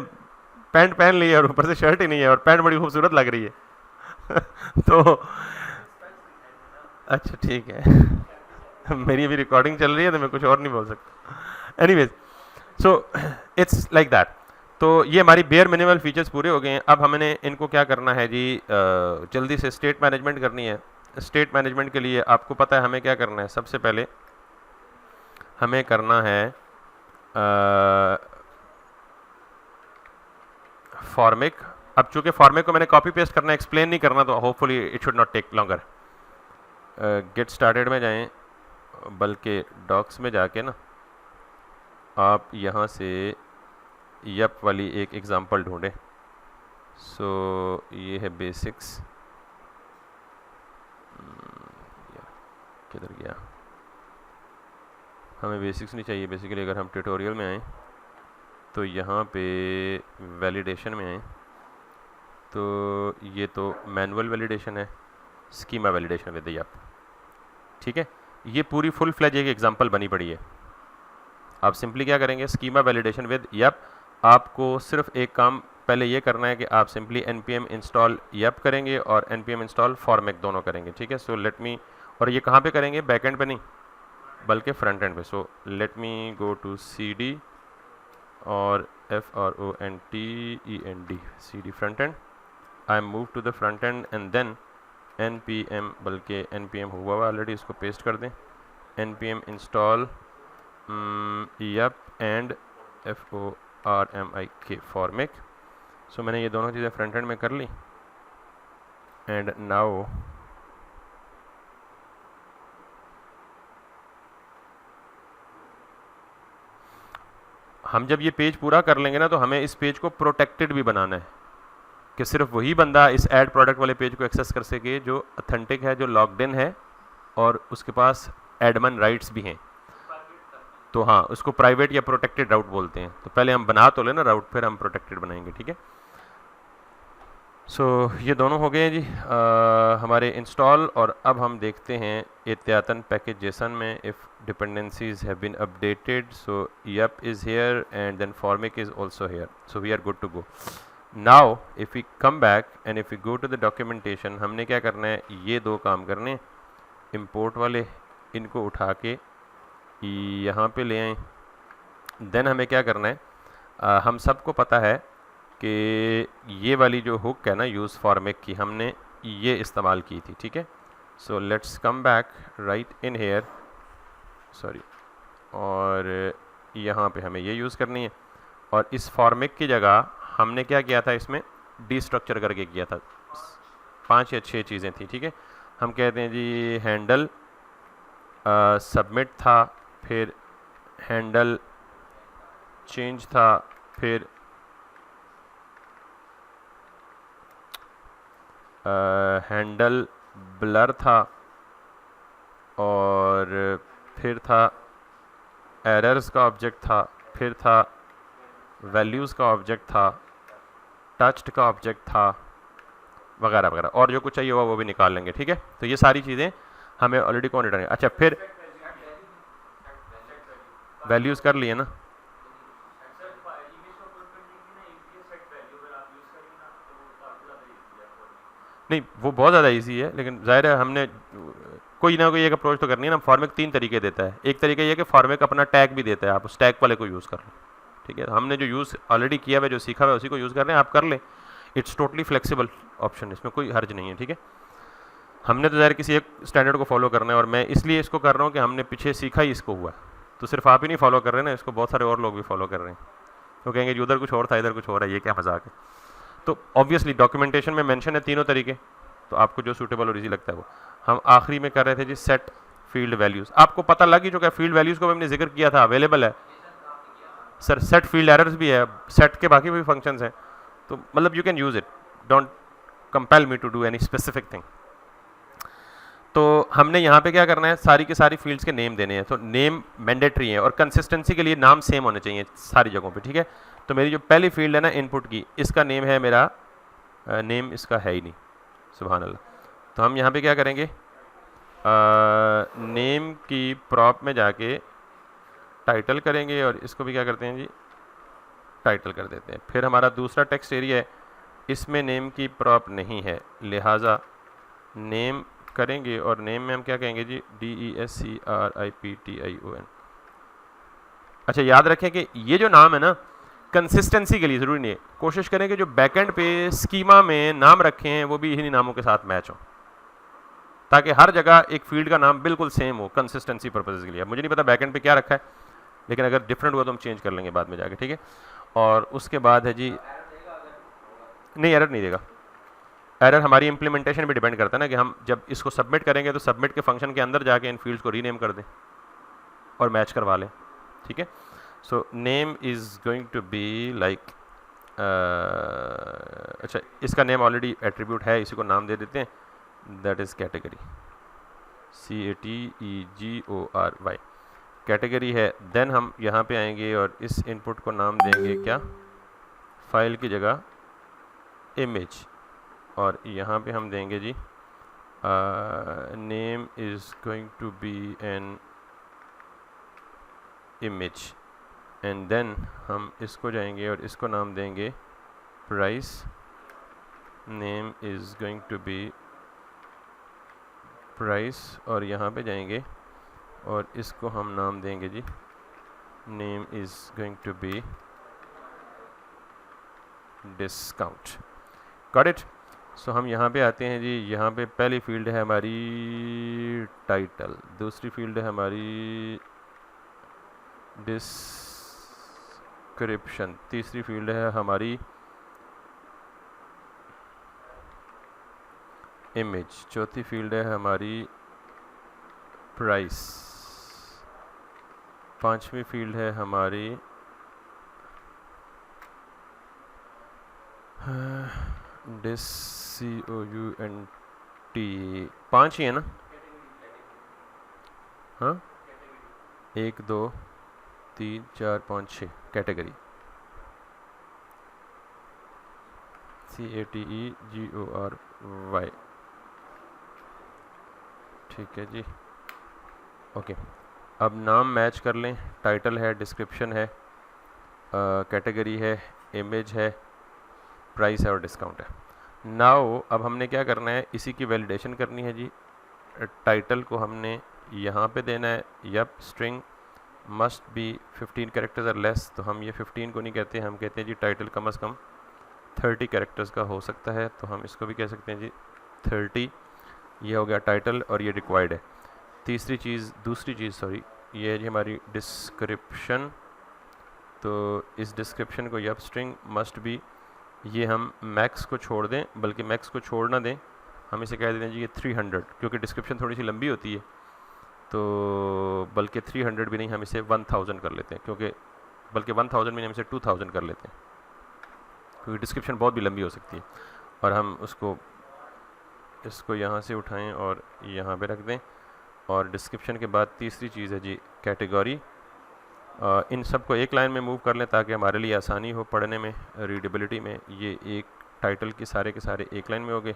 पैंट पहन ली है और ऊपर से शर्ट ही नहीं है और पैंट बड़ी खूबसूरत लग रही है तो अच्छा ठीक है मेरी अभी रिकॉर्डिंग चल रही है तो मैं कुछ और नहीं बोल सकता। Anyways, so it's like that. तो ये हमारी बेयर मिनिमल फीचर्स पूरे हो गए हैं। अब हमने इनको क्या करना है जी, जल्दी से स्टेट मैनेजमेंट करनी है। स्टेट मैनेजमेंट के लिए आपको पता है हमें क्या करना है, सबसे पहले हमें करना है फॉर्मिक। अब चूंकि फॉर्मिक को मैंने कॉपी पेस्ट करना, एक्सप्लेन नहीं करना, तो hopefully it should not take longer. Get started में जाएं, बल्कि डॉक्स में जाके ना आप यहाँ से यप वाली एक एग्जांपल ढूंढें। सो ये है बेसिक्स, किधर गया, हमें बेसिक्स नहीं चाहिए। बेसिकली अगर हम ट्यूटोरियल में आएँ तो यहाँ पे वैलिडेशन में आएँ, तो ये तो मैनुअल वैलिडेशन है, स्कीमा वैलिडेशन विद यप। ठीक है, ये पूरी फुल फ्लेज एक एग्जांपल बनी पड़ी है। आप सिंपली क्या करेंगे, स्कीमा वैलिडेशन विद यप। आपको सिर्फ एक काम पहले ये करना है कि आप सिंपली npm इंस्टॉल यप करेंगे और npm इंस्टॉल फॉर्मिक दोनों करेंगे। ठीक है, सो लेट मी, और ये कहाँ पे करेंगे, बैकएंड पे नहीं बल्कि फ्रंट एंड पे। So let me go to cd और FRONTEND, cd front end. I move to the front end and then npm, बल्कि npm हुआ हुआ ऑलरेडी, इसको पेस्ट कर दें, npm install yup and FORMIK Formik. So मैंने ये दोनों चीज़ें फ्रंट एंड में कर ली। एंड नाउ हम जब ये पेज पूरा कर लेंगे ना, तो हमें इस पेज को प्रोटेक्टेड भी बनाना है कि सिर्फ वही बंदा इस ऐड प्रोडक्ट वाले पेज को एक्सेस कर सके जो ऑथेंटिक है, जो लॉग्ड इन है और उसके पास एडमिन राइट्स भी हैं। तो हाँ, उसको प्राइवेट या प्रोटेक्टेड राउट बोलते हैं। तो पहले हम बना तो लेना राउट, फिर हम प्रोटेक्टेड बनाएंगे, ठीक है। सो ये दोनों हो गए जी हमारे इंस्टॉल। और अब हम देखते हैं एहतियातन पैकेज जेसन में if dependencies have been updated, so Yup is here and then Formik is also here, so we are good to go. Now if we come back and if we go to the documentation, हमने क्या करना है, ये दो काम करने, import वाले इनको उठा के यहाँ पे ले आएँ। देन हमें क्या करना है, हम सबको पता है कि ये वाली जो हुक है ना यूज़ फॉर्मेक की, हमने ये इस्तेमाल की थी, ठीक है। So let's come back right in here, sorry, और यहाँ पे हमें ये यूज़ करनी है। और इस फॉर्मेक की जगह हमने क्या किया था, इसमें डीस्ट्रक्चर करके किया था, 5 या 6 चीज़ें थी, ठीक है। हम कहते हैं जी हैंडल सबमिट था, फिर हैंडल चेंज था, फिर हैंडल ब्लर था, और फिर था एरर्स का ऑब्जेक्ट था, फिर था वैल्यूज़ का ऑब्जेक्ट था, टच्ड का ऑब्जेक्ट था, वगैरह वगैरह, और जो कुछ चाहिए होगा वो भी निकाल लेंगे, ठीक है। तो ये सारी चीज़ें हमें ऑलरेडी कौन रिटर्न। अच्छा, फिर वैल्यूज़ कर लिए ना, नहीं वो बहुत ज़्यादा इजी है, लेकिन ज़ाहिर है हमने कोई ना कोई एक अप्रोच तो करनी है ना। फॉर्मेक 3 तरीके देता है। एक तरीका ये कि फॉर्मेक अपना टैग भी देता है, आप उस टैग वाले को यूज़ कर लो, ठीक है। हमने जो यूज़ ऑलरेडी किया हुआ, जो सीखा हुआ है, उसी को यूज़ कर रहे हैं, आप कर लें। इट्स टोटली फ्लेक्सिबल ऑप्शन, इसमें कोई हर्ज नहीं है, ठीक है। हमने तो ज़ाहिर किसी एक स्टैंडर्ड को फॉलो करना है, और मैं इसलिए इसको कर रहा हूँ कि हमने पीछे सीखा ही इसको हुआ, तो सिर्फ आप ही नहीं फॉलो कर रहे हैं ना, इसको बहुत सारे और लोग भी फॉलो कर रहे हैं। तो कहेंगे उधर कुछ और था, इधर कुछ और है, ये क्या मजाक है। तो ऑब्वियसली डॉक्यूमेंटेशन में मेंशन है तीनों तरीके, तो आपको जो सूटेबल और इजी लगता है वो। हम आखिरी में कर रहे थे जी सेट फील्ड वैल्यूज़। आपको पता लग ही चुका है, फील्ड वैल्यूज़ को हमने जिक्र किया था, अवेलेबल है सर। सेट फील्ड एरर्स भी है, सेट के बाकी भी फंक्शंस हैं, तो मतलब you can use it, don't compel me to do any specific thing. तो हमने यहाँ पे क्या करना है, सारी की सारी फील्ड्स के नेम देने हैं। तो नेम मैंडेटरी है, और कंसिस्टेंसी के लिए नाम सेम होने चाहिए सारी जगहों पे, ठीक है। तो मेरी जो पहली फील्ड है ना इनपुट की, इसका नेम है मेरा, नेम इसका है ही नहीं, सुभान अल्लाह। तो हम यहाँ पे क्या करेंगे, नेम की प्रॉप में जाके टाइटल करेंगे, और इसको भी क्या करते हैं जी, टाइटल कर देते हैं। फिर हमारा दूसरा टेक्स्ट एरिया है, इसमें नेम की प्रॉप नहीं है, लिहाजा नेम करेंगे, और नेम में हम क्या कहेंगे जी, DESCRIPTION। अच्छा, याद रखें कि ये जो नाम है ना, कंसिस्टेंसी के लिए ज़रूरी नहीं है, कोशिश करें कि जो बैकएंड पे स्कीमा में नाम रखे हैं वो भी इन्हीं नामों के साथ मैच हो, ताकि हर जगह एक फील्ड का नाम बिल्कुल सेम हो कंसिस्टेंसी पर्पज़ के लिए। अब मुझे नहीं पता बैकएंड पे क्या रखा है, लेकिन अगर डिफरेंट हुआ तो हम चेंज कर लेंगे बाद में जाके, ठीक है। और उसके बाद है जी, नहीं एरर नहीं देगा। एरर हमारी इम्प्लीमेंटेशन भी डिपेंड करता है ना, कि हम जब इसको सबमिट करेंगे तो सबमिट के फंक्शन के अंदर जाके इन फील्ड्स को रीनेम कर दें और मैच करवा लें, ठीक है। So name is going to be like, अच्छा इसका नेम ऑलरेडी एट्रीब्यूट है, इसी को नाम दे देते हैं, that is category, CATEGORY, category है। देन हम यहाँ पे आएंगे और इस इनपुट को नाम देंगे क्या, फाइल की जगह इमेज, और यहाँ पे हम देंगे जी name is going to be an image, and then हम इसको जाएंगे और इसको नाम देंगे price, name is going to be price, और यहाँ पे जाएंगे और इसको हम नाम देंगे जी name is going to be discount. Got it. So हम यहाँ पे आते हैं जी, यहाँ पे पहली फील्ड है हमारी टाइटल, दूसरी फील्ड है हमारी डिस्क्रिप्शन, तीसरी फील्ड है हमारी इमेज, चौथी फील्ड है हमारी प्राइस, पांचवी फील्ड है हमारी DISCOUNT 5 ही है ना? हाँ, 1 2 3 4 5 6 कैटेगरी CATEGORY। ठीक है जी, ओके। अब नाम मैच कर लें, टाइटल है, डिस्क्रिप्शन है, कैटेगरी है, इमेज है, प्राइस है और डिस्काउंट है। नाउ अब हमने क्या करना है, इसी की वैलिडेशन करनी है जी। टाइटल को हमने यहाँ पे देना है, Yup string must be 15 characters or less. तो हम ये 15 को नहीं कहते, हम कहते हैं जी टाइटल कम से कम 30 कैरेक्टर्स का हो सकता है, तो हम इसको भी कह सकते हैं जी 30। ये हो गया टाइटल और ये रिक्वायर्ड है। दूसरी चीज़ ये है जी हमारी डिस्क्रिप्शन। तो इस डिस्क्रिप्शन को यप स्ट्रिंग मस्ट बी, ये हम मैक्स को छोड़ दें, बल्कि मैक्स को छोड़ ना दें, हम इसे कह देते हैं जी ये 300, क्योंकि डिस्क्रिप्शन थोड़ी सी लंबी होती है। तो बल्कि 300 भी नहीं, हम इसे 1000 कर लेते हैं, क्योंकि बल्कि 1000 भी नहीं, हम इसे 2000 कर लेते हैं, क्योंकि डिस्क्रिप्शन बहुत भी लंबी हो सकती है। और हम इसको यहाँ से उठाएं और यहाँ पे रख दें। और डिस्क्रिप्शन के बाद तीसरी चीज़ है जी कैटेगरी। इन सब को एक लाइन में मूव कर लें ताकि हमारे लिए आसानी हो पढ़ने में, रीडेबिलिटी में। ये एक टाइटल के सारे एक लाइन में हो गए,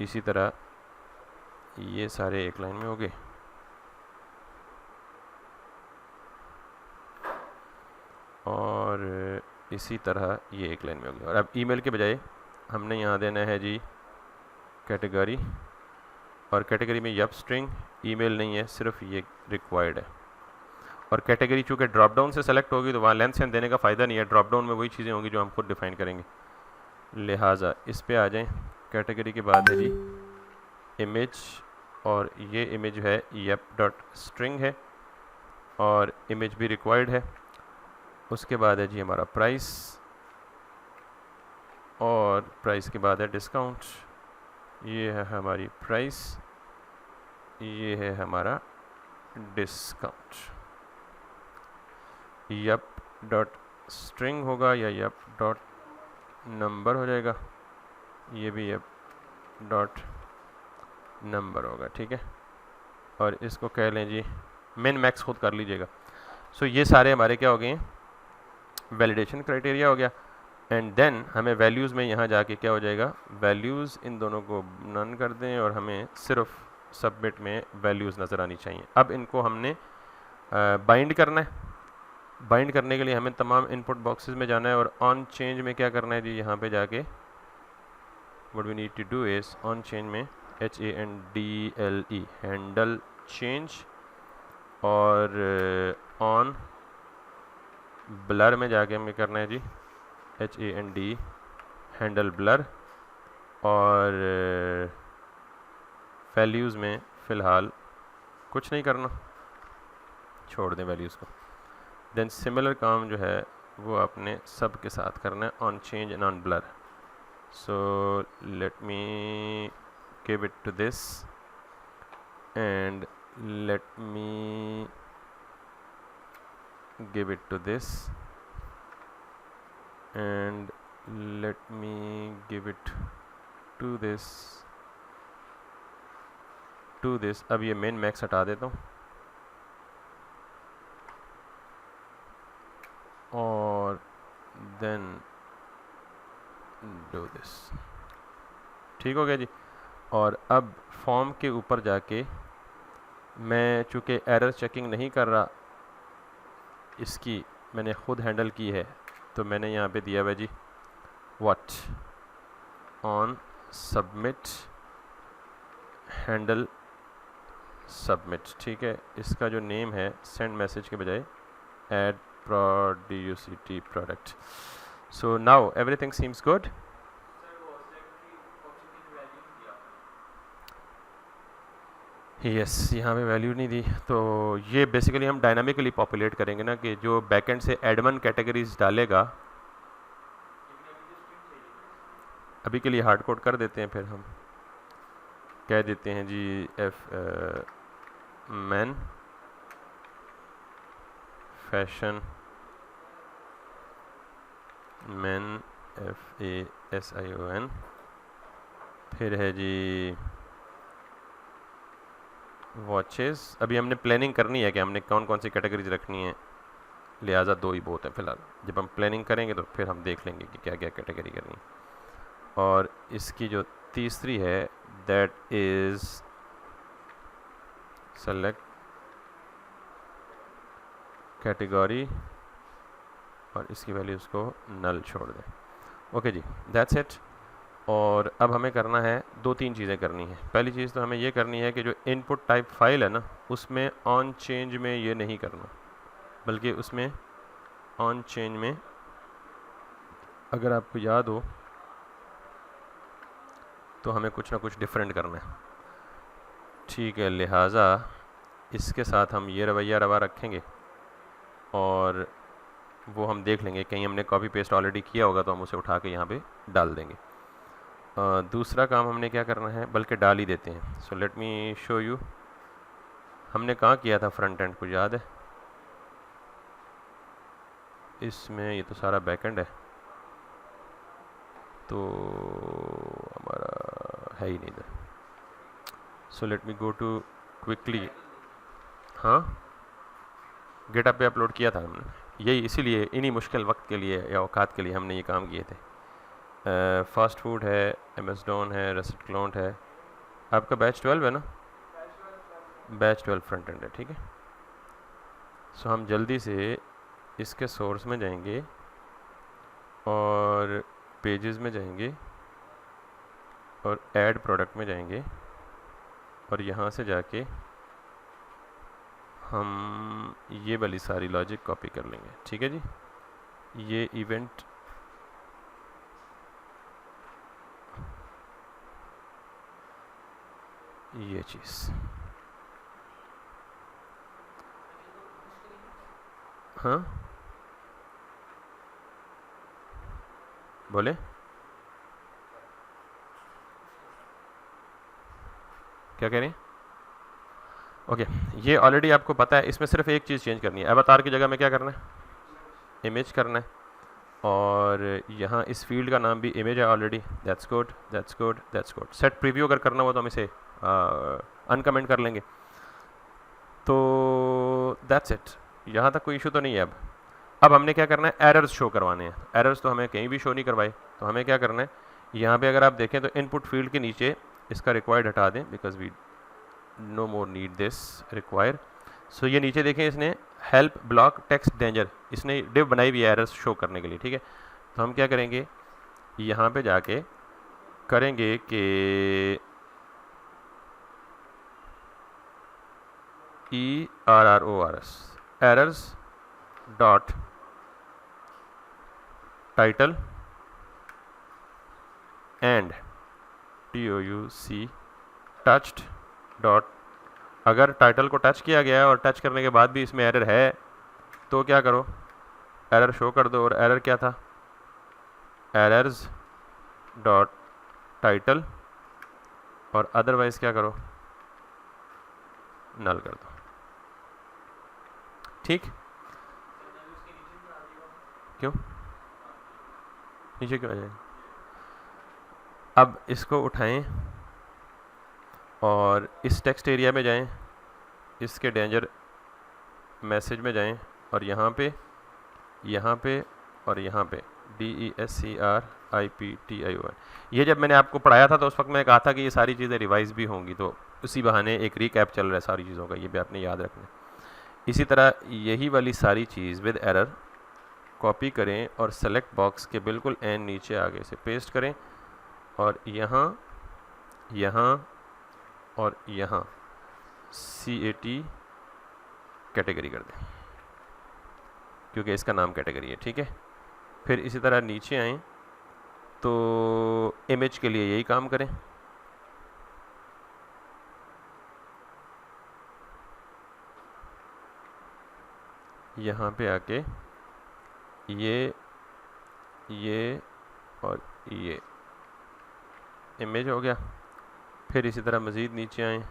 इसी तरह ये सारे एक लाइन में हो गए, और इसी तरह ये एक लाइन में हो गया। और अब ईमेल के बजाय हमने यहाँ देना है जी कैटेगरी, और कैटेगरी में यप स्ट्रिंग, ईमेल नहीं है, सिर्फ ये रिक्वायर्ड है। और कैटेगरी चूँकि ड्रॉप डाउन से सेलेक्ट होगी तो वहाँ लेंथ सेंथ देने का फ़ायदा नहीं है, ड्रॉप डाउन में वही चीज़ें होंगी जो हम खुद डिफ़ाइन करेंगे। लिहाजा इस पे आ जाएं। कैटेगरी के बाद है जी इमेज, और ये इमेज है यप डॉट स्ट्रिंग है, और इमेज भी रिक्वायर्ड है। उसके बाद है जी हमारा प्राइस, और प्राइस के बाद है डिस्काउंट। ये है हमारी प्राइस, ये है हमारा डिस्काउंट। यप डॉट स्ट्रिंग होगा या यप डॉट नंबर हो जाएगा, ये भी यप डॉट नंबर होगा, ठीक है। और इसको कह लें जी मिन मैक्स खुद कर लीजिएगा। सो ये सारे हमारे क्या हो गए हैं, वैलिडेशन क्राइटेरिया हो गया। एंड देन हमें वैल्यूज़ में यहाँ जाके क्या हो जाएगा, वैल्यूज़ इन दोनों को नन कर दें और हमें सिर्फ सबमिट में वैल्यूज़ नज़र आनी चाहिए। अब इनको हमने बाइंड करना है। बाइंड करने के लिए हमें तमाम इनपुट बॉक्सेस में जाना है, और ऑन चेंज में क्या करना है जी, यहाँ पे जाके what we need to do is on change में HANDLE हैंडल चेंज, और ऑन ब्लर में जाके हमें करना है जी HAND हैंडल ब्लर, और वैल्यूज़ में फ़िलहाल कुछ नहीं करना, छोड़ दें वैल्यूज़ को। देन सिमिलर काम जो है वो आपने सब के साथ करना है, on change and on blur. So let me give it to this and let me give it to this and let me give it to this अब ये मेन मैक्स हटा देता हूँ और देन डू दिस, ठीक हो गया जी। और अब फॉर्म के ऊपर जाके मैं चूँकि एरर चेकिंग नहीं कर रहा, इसकी मैंने खुद हैंडल की है, तो मैंने यहाँ पे दिया हुआ जी what on submit handle submit, ठीक है। इसका जो नेम है सेंड मैसेज के बजाय ऐड प्रोड्यूसिटी product. So now everything seems good. Yes, यहाँ पे वैल्यू नहीं दी, तो ये बेसिकली हम डायनामिकली पॉपुलेट करेंगे ना, कि जो बैकएंड से एडमिन कैटेगरीज डालेगा। अभी के लिए हार्ड कोड कर देते हैं, फिर हम कह देते हैं जी मैन फैशन मैन FASION, फिर है जी वॉचेस। अभी हमने प्लानिंग करनी है कि हमने कौन कौन सी कैटेगरीज रखनी है, लिहाजा 2 ही बहुत है फ़िलहाल। जब हम प्लानिंग करेंगे तो फिर हम देख लेंगे कि क्या क्या कैटेगरी करनी है। और इसकी जो तीसरी है दैट इज़ सेलेक्ट कैटेगरी, और इसकी वैल्यू उसको नल छोड़ दें। ओके जी, दैट्स इट। और अब हमें करना है 2-3 चीज़ें करनी है। पहली चीज़ तो हमें ये करनी है कि जो इनपुट टाइप फाइल है ना, उसमें ऑन चेंज में ये नहीं करना, बल्कि उसमें ऑन चेंज में, अगर आपको याद हो तो हमें कुछ ना कुछ डिफरेंट करना है, ठीक है। लिहाजा इसके साथ हम ये रवैया रवा रखेंगे और वो हम देख लेंगे, कहीं हमने कॉपी पेस्ट ऑलरेडी किया होगा तो हम उसे उठा के यहाँ पे डाल देंगे। दूसरा काम हमने क्या करना है, बल्कि डाल ही देते हैं। सो लेट मी शो यू, हमने कहाँ किया था फ्रंट एंड, को याद है? इसमें ये तो सारा बैकएंड है, तो हमारा है ही नहीं इधर। So let me go to quickly, हाँ गेटअप पे अपलोड किया था हमने, यही इसीलिए इन्हीं मुश्किल वक्त के लिए या औकात के लिए हमने ये काम किए थे। फास्ट फूड है, एमेजोन है, रेसिट क्लाउंट है। आपका बैच 12 है ना? बैच 12 फ्रंट एंड है, ठीक है। सो हम जल्दी से इसके सोर्स में जाएंगे और पेजेस में जाएंगे और ऐड प्रोडक्ट में जाएंगे और यहाँ से जाके हम ये वाली सारी लॉजिक कॉपी कर लेंगे, ठीक है जी। ये इवेंट ये चीज़, हाँ बोले क्या कह रहे हैं? ओके, ये ऑलरेडी आपको पता है। इसमें सिर्फ एक चीज़ चेंज करनी है, अवतार की जगह में क्या करना है, इमेज करना है। और यहाँ इस फील्ड का नाम भी इमेज है already. That's good, that's good, that's good. Set preview अगर करना हो तो हम इसे अनकमेंट कर लेंगे। तो दैट्स इट, यहाँ तक कोई इशू तो नहीं है। अब हमने क्या करना है, एरर्स शो करवाने हैं। एरर्स तो हमें कहीं भी शो नहीं करवाए, तो हमें क्या करना है, यहाँ पे अगर आप देखें तो इनपुट फील्ड के नीचे इसका रिक्वायर्ड हटा दें, because we no more need this require. So ये नीचे देखें, इसने हेल्प ब्लॉक टेक्स्ट डेंजर, इसने डिव बनाई हुई है एरर्स शो करने के लिए, ठीक है। तो हम क्या करेंगे, यहाँ पे जाके करेंगे कि ERRORS errors dot title and TOUC touched dot, अगर टाइटल को टच किया गया है और टच करने के बाद भी इसमें एरर है तो क्या करो, एरर शो कर दो। और एरर क्या था, एरर्स डॉट टाइटल, और अदरवाइज क्या करो, नल कर दो, ठीक। क्यों नीचे क्यों आ जाएगा? अब इसको उठाएं और इस टेक्स्ट एरिया में जाएं, इसके डेंजर मैसेज में जाएं और यहाँ पे और यहाँ पे DESCRIPTION। ये जब मैंने आपको पढ़ाया था तो उस वक्त मैं कहा था कि ये सारी चीज़ें रिवाइज भी होंगी, तो उसी बहाने एक रिकैप चल रहा है सारी चीज़ों का, ये भी आपने याद रखना। इसी तरह यही वाली सारी चीज़ विद एरर कॉपी करें और सेलेक्ट बॉक्स के बिल्कुल एन नीचे आगे से पेस्ट करें और यहाँ और यहाँ CAT कैटेगरी कर दें, क्योंकि इसका नाम कैटेगरी है, ठीक है। फिर इसी तरह नीचे आएँ तो इमेज के लिए यही काम करें, यहाँ पे आके ये और ये इमेज हो गया। फिर इसी तरह मज़ीद नीचे आएँ,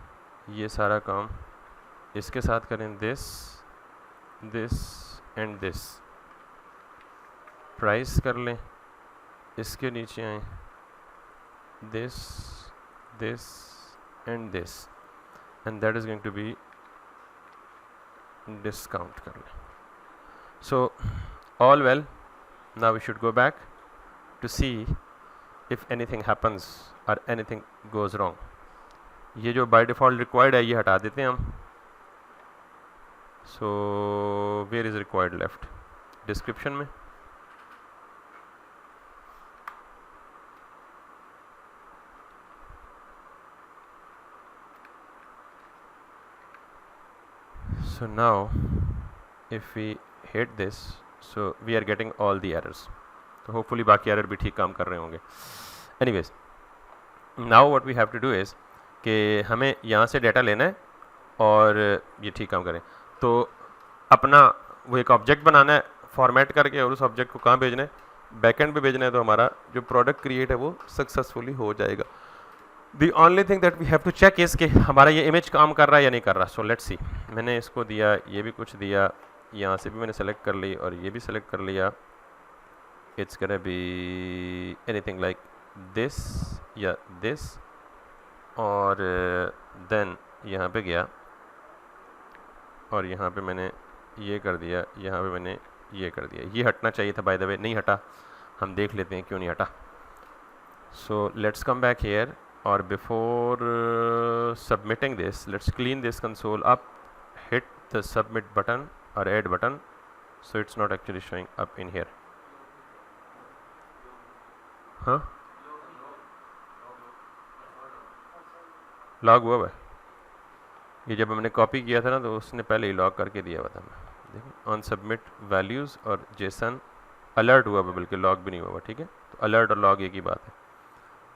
ये सारा काम इसके साथ करें, दिस एंड दिस प्राइस कर लें इसके नीचे आए, this this and this, and that is going to be discount कर लें. So all well, now we should go back to see if anything happens or anything goes wrong. ये जो by default required है ये हटा देते हैं हम. So where is required left, description में. So now if we hit this, so we are getting all the errors. तो hopefully बाकी error भी ठीक काम कर रहे होंगे. Anyways, now what we have to do is कि हमें यहाँ से डेटा लेना है और ये ठीक काम करें. तो अपना वो एक ऑब्जेक्ट बनाना है फॉर्मेट करके, और उस ऑब्जेक्ट को कहाँ भेजना है, बैकएंड पे भेजना है. तो हमारा जो प्रोडक्ट क्रिएट है वो सक्सेसफुली हो जाएगा. The only thing that we have to check is कि हमारा ये इमेज काम कर रहा है या नहीं कर रहा. सो लेट्स सी, मैंने इसको दिया, ये भी कुछ दिया, यहाँ से भी मैंने सेलेक्ट कर ली और ये भी सेलेक्ट कर लिया. It's gonna be anything like this या दिस, और देन यहाँ पे गया और यहाँ पे मैंने ये कर दिया, यहाँ पे मैंने ये कर दिया. ये हटना चाहिए था बाय द वे, नहीं हटा. हम देख लेते हैं क्यों नहीं हटा. सो let's come back here, or before submitting this, let's clean this console up, hit the submit button or add button, so it's not actually showing up in here. हाँ, लॉग हुआ है. ये जब हमने कॉपी किया था ना तो उसने पहले ही लॉग करके दिया हुआ था. देखिए ऑन सबमिट वैल्यूज़ और जेसन अलर्ट हुआ हुआ, बल्कि लॉग भी नहीं हुआ. ठीक है, तो अलर्ट और लॉग एक ही बात है.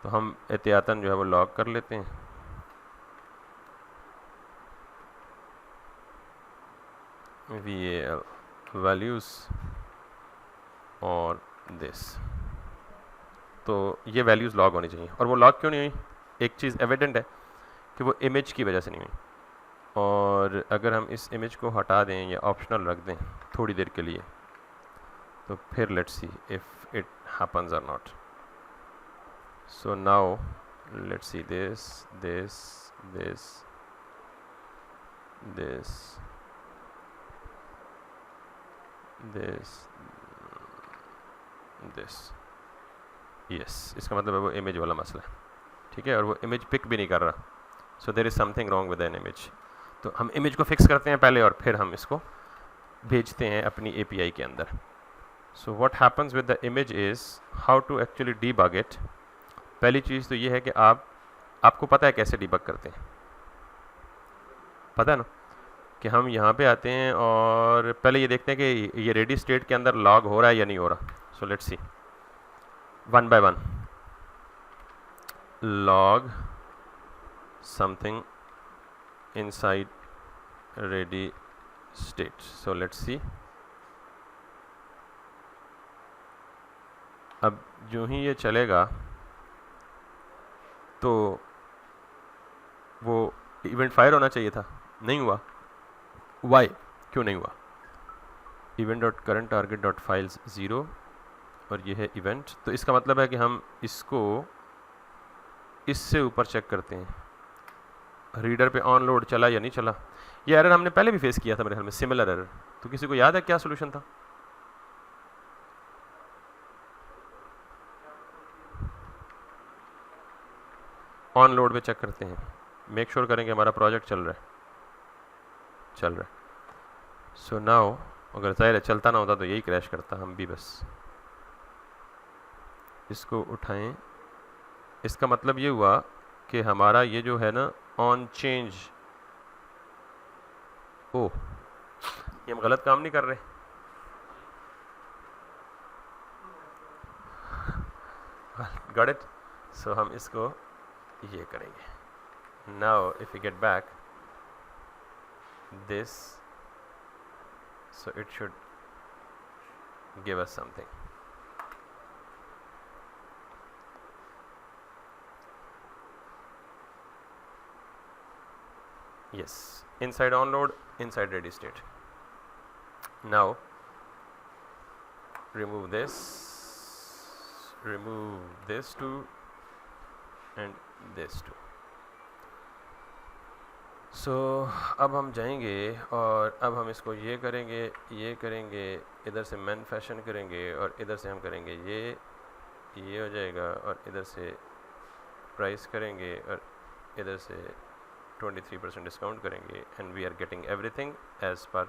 तो हम एहतियातन जो है वो लॉग कर लेते हैं. VAL वैल्यूज़ और दिस, तो ये वैल्यूज़ लॉग होनी चाहिए. और वो लॉग क्यों नहीं हुई, एक चीज़ एविडेंट है कि वो इमेज की वजह से नहीं हुई. और अगर हम इस इमेज को हटा दें या ऑप्शनल रख दें थोड़ी देर के लिए, तो फिर let's see if it happens और not. So now let's see this, this, this, this, this, this. Yes, इसका मतलब है वो इमेज वाला मसला है. ठीक है, और वो इमेज पिक भी नहीं कर रहा. So there is something wrong with an image. तो हम इमेज को फिक्स करते हैं पहले और फिर हम इसको भेजते हैं अपनी API के अंदर. So what happens with the image is how to actually debug it. पहली चीज़ तो ये है कि आपको पता है कैसे डिबग करते हैं, पता है ना, कि हम यहाँ पे आते हैं और पहले ये देखते हैं कि ये रेडी स्टेट के अंदर लॉग हो रहा है या नहीं हो रहा. सो let's C, one by one log something inside ready state. So let's see, अब जो ही ये चलेगा तो वो इवेंट फायर होना चाहिए था, नहीं हुआ. वाई, क्यों नहीं हुआ. Event dot current target dot files 0 और ये है इवेंट. तो इसका मतलब है कि हम इसको इससे ऊपर चेक करते हैं, रीडर पे ऑन लोड चला या नहीं चला. ये एरर हमने पहले भी फेस किया था मेरे ख्याल में, सिमिलर एरर. तो किसी को याद है क्या सोल्यूशन था. ऑन लोड पे चेक करते हैं, मेक श्योर करें कि हमारा प्रोजेक्ट चल रहा है. सो नाउ अगर ज़ाहिर है चलता ना होता तो यही क्रैश करता. हम भी बस इसको उठाएं. इसका मतलब ये हुआ कि हमारा ये जो है ना ऑन चेंज, ओह ये हम गलत काम नहीं कर रहे. Got it. सो हम इसको ये करेंगे. Now if you get back this, so it should give us something. Yes, inside onload, inside ready state. Now remove this, remove this two and this two. सो अब हम जाएंगे और अब हम इसको ये करेंगे, इधर से मैन फैशन करेंगे और इधर से हम करेंगे ये हो जाएगा और इधर से प्राइस करेंगे और इधर से 23% डिस्काउंट करेंगे and we are getting everything as per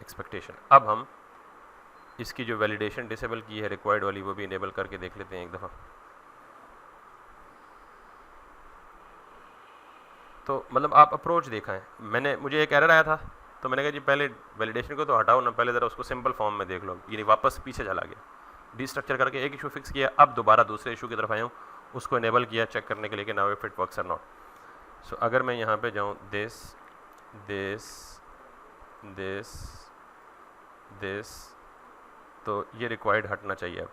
expectation. अब हम इसकी जो वैलिडेशन डिसेबल की है रिक्वायर्ड वाली वो भी इनेबल करके देख लेते हैं एक दफ़ा. तो मतलब आप अप्रोच देखा है. मुझे एक एरर आया था तो मैंने कहा जी पहले वैलिडेशन को तो हटाओ ना, पहले ज़रा उसको सिंपल फॉर्म में देख लो. ये वापस पीछे चला गया, डिस्ट्रक्चर करके एक इशू फिक्स किया, अब दोबारा दूसरे इशू की तरफ आया हूँ, उसको इनेबल किया चेक करने के लिए कि नाउ इफ इट वर्क्स और नॉट. सो अगर मैं यहाँ पे जाऊँ दिस दिस दिस दिस तो ये रिक्वायर्ड हटना चाहिए. अब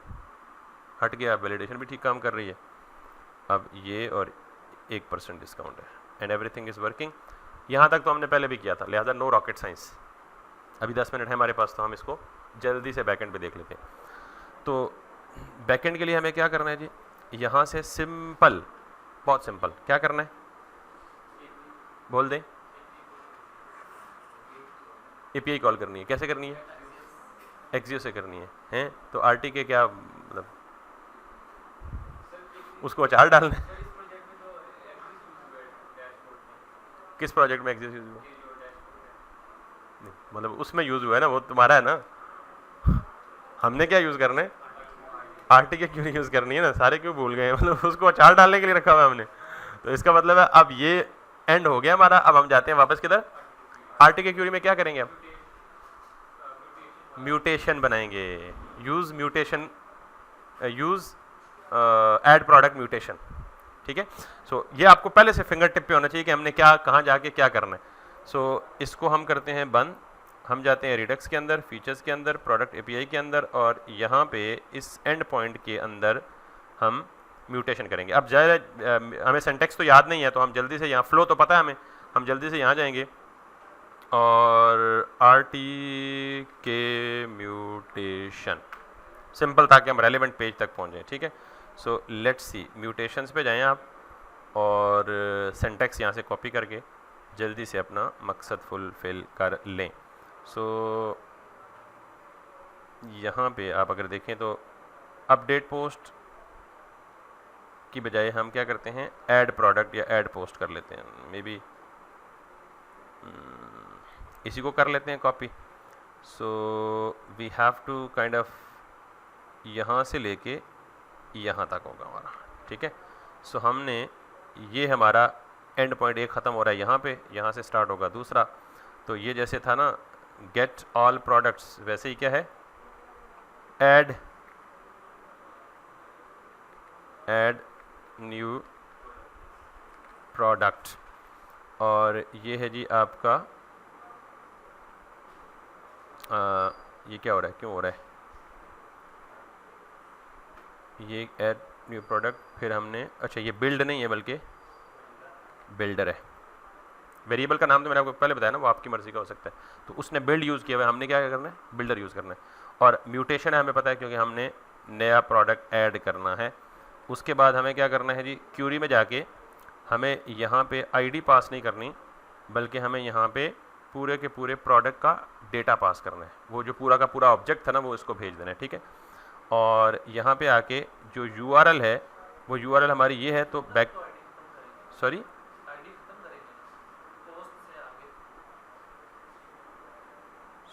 हट गया, अब वैलिडेशन भी ठीक काम कर रही है. अब ये और 1% डिस्काउंट है एंड एवरीथिंग इज़ वर्किंग. यहाँ तक तो हमने पहले भी किया था, लिहाजा नो रॉकेट साइंस. अभी 10 मिनट है हमारे पास तो हम इसको जल्दी से बैकएंड पे देख लेते हैं. तो बैकएंड के लिए हमें क्या करना है जी, यहाँ से सिंपल, बहुत सिंपल क्या करना है बोल दें. एपीआई कॉल करनी है. कैसे करनी है? एक्सियो से करनी है. हैं तो आरटी के क्या मतलब उसको अचार डालना है. किस प्रोजेक्ट में एक्सियो यूज हुआ? मतलब उसमें यूज हुआ है ना, वो तुम्हारा है ना. हमने क्या यूज करना है? आरटी के क्यों नहीं यूज करनी है ना, सारे क्यों भूल गए. मतलब उसको अचार डालने के लिए रखा हुआ है हमने. तो इसका मतलब है अब ये एंड हो गया हमारा. अब हम जाते हैं वापस किधर, आरटी के क्यूरी में क्या करेंगे, अब म्यूटेशन बनाएंगे. Use mutation, use add product mutation. ठीक है. सो ये आपको पहले से फिंगर टिप पे होना चाहिए कि हमने क्या कहाँ जाके क्या करना है. सो इसको हम करते हैं बंद. हम जाते हैं रिडक्स के अंदर, फीचर्स के अंदर, प्रोडक्ट एपीआई के अंदर और यहाँ पे इस एंड पॉइंट के अंदर हम म्यूटेशन करेंगे. अब ज़ाहिर हमें सिंटेक्स तो याद नहीं है तो हम जल्दी से यहाँ, फ्लो तो पता है हमें, हम जल्दी से यहाँ जाएंगे और आरटी के म्यूटेशन सिंपल, ताकि हम रेलेवेंट पेज तक पहुँच जाएँ. ठीक है. सो लेट्स सी, म्यूटेशंस पे जाएं आप और सिंटेक्स यहाँ से कॉपी करके जल्दी से अपना मकसद फुलफिल कर लें. सो यहाँ पे आप अगर देखें तो अपडेट पोस्ट की बजाय हम क्या करते हैं, ऐड प्रोडक्ट या ऐड पोस्ट कर लेते हैं. मे बी इसी को कर लेते हैं copy. So we have to kind of यहाँ से लेके यहाँ तक होगा हमारा. ठीक है. सो हमने ये हमारा एंड पॉइंट एक ख़त्म हो रहा है यहाँ पे, यहाँ से स्टार्ट होगा दूसरा. तो ये जैसे था ना गेट ऑल प्रोडक्ट्स, वैसे ही क्या है, ऐड न्यू प्रोडक्ट. और ये है जी आपका ये क्या हो रहा है, क्यों हो रहा है ये ऐड न्यू प्रोडक्ट. फिर हमने, अच्छा ये बिल्ड नहीं है बल्कि बिल्डर है. वेरिएबल का नाम तो मैंने आपको पहले बताया ना, वो आपकी मर्ज़ी का हो सकता है. तो उसने बिल्ड यूज़ किया हुआ है, हमने क्या करना है, बिल्डर यूज़ करना है. और म्यूटेशन है हमें पता है क्योंकि हमने नया प्रोडक्ट ऐड करना है. उसके बाद हमें क्या करना है जी, क्यूरी में जाके हमें यहाँ पे आईडी पास नहीं करनी, बल्कि हमें यहाँ पे पूरे के पूरे प्रोडक्ट का डेटा पास करना है. वो जो पूरा का पूरा ऑब्जेक्ट था ना वो इसको भेज देना है. ठीक है. और यहाँ पे आके जो यूआरएल है वो यूआरएल हमारी ये है. तो बैक, सॉरी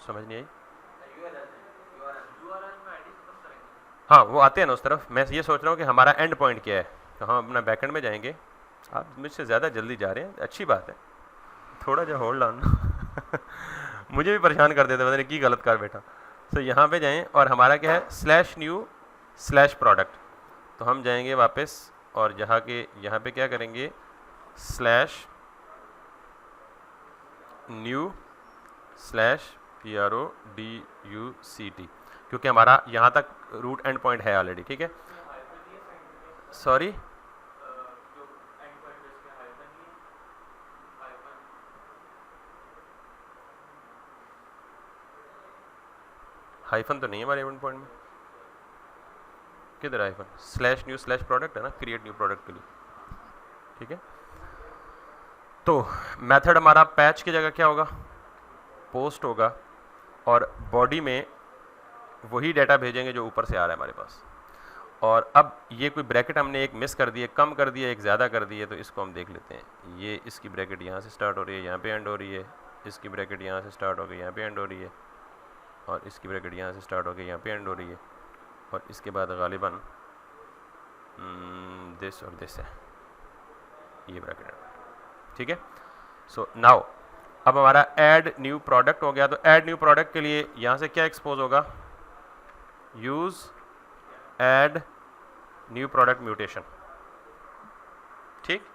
समझ नहीं आई. हाँ वो आते हैं ना उस तरफ. मैं ये सोच रहा हूँ कि हमारा एंड पॉइंट क्या है. तो हम अपना बैकएंड में जाएंगे. आप मुझसे ज़्यादा जल्दी जा रहे हैं, अच्छी बात है, थोड़ा जो होल्ड ऑन. मुझे भी परेशान कर देते, मैंने की गलत कर बैठा. तो यहाँ पे जाएं और हमारा क्या है, /new/प्रोडक्ट. तो हम जाएंगे वापस और यहाँ पे क्या करेंगे, /new/PRODUCT, क्योंकि हमारा यहाँ तक रूट एंड पॉइंट है ऑलरेडी. ठीक है. सॉरी हाइफन तो नहीं है हमारे एंड पॉइंट में. किधर hyphen, slash new slash product है ना, क्रिएट न्यू प्रोडक्ट के लिए, ठीक है। तो मेथड हमारा पैच की जगह क्या होगा, पोस्ट होगा, और बॉडी में वही डाटा भेजेंगे जो ऊपर से आ रहा है हमारे पास। और अब ये कोई ब्रैकेट हमने एक मिस कर दी है, कम कर दिया, एक ज़्यादा कर दी है, तो इसको हम देख लेते हैं। ये इसकी ब्रैकेट यहाँ से स्टार्ट हो रही है, यहाँ पे एंड हो रही है, इसकी ब्रैकेट यहाँ से स्टार्ट हो गई, यहाँ पे एंड हो रही है, और इसकी ब्रैकेट यहाँ से स्टार्ट हो गई, यहाँ पे एंड हो रही है, और इसके बाद गालिबन दिस और दिस है, ये ब्रैकेट, ठीक है। सो नाउ अब हमारा ऐड न्यू प्रोडक्ट हो गया। तो ऐड न्यू प्रोडक्ट के लिए यहाँ से क्या एक्सपोज होगा, use add new product mutation, ठीक।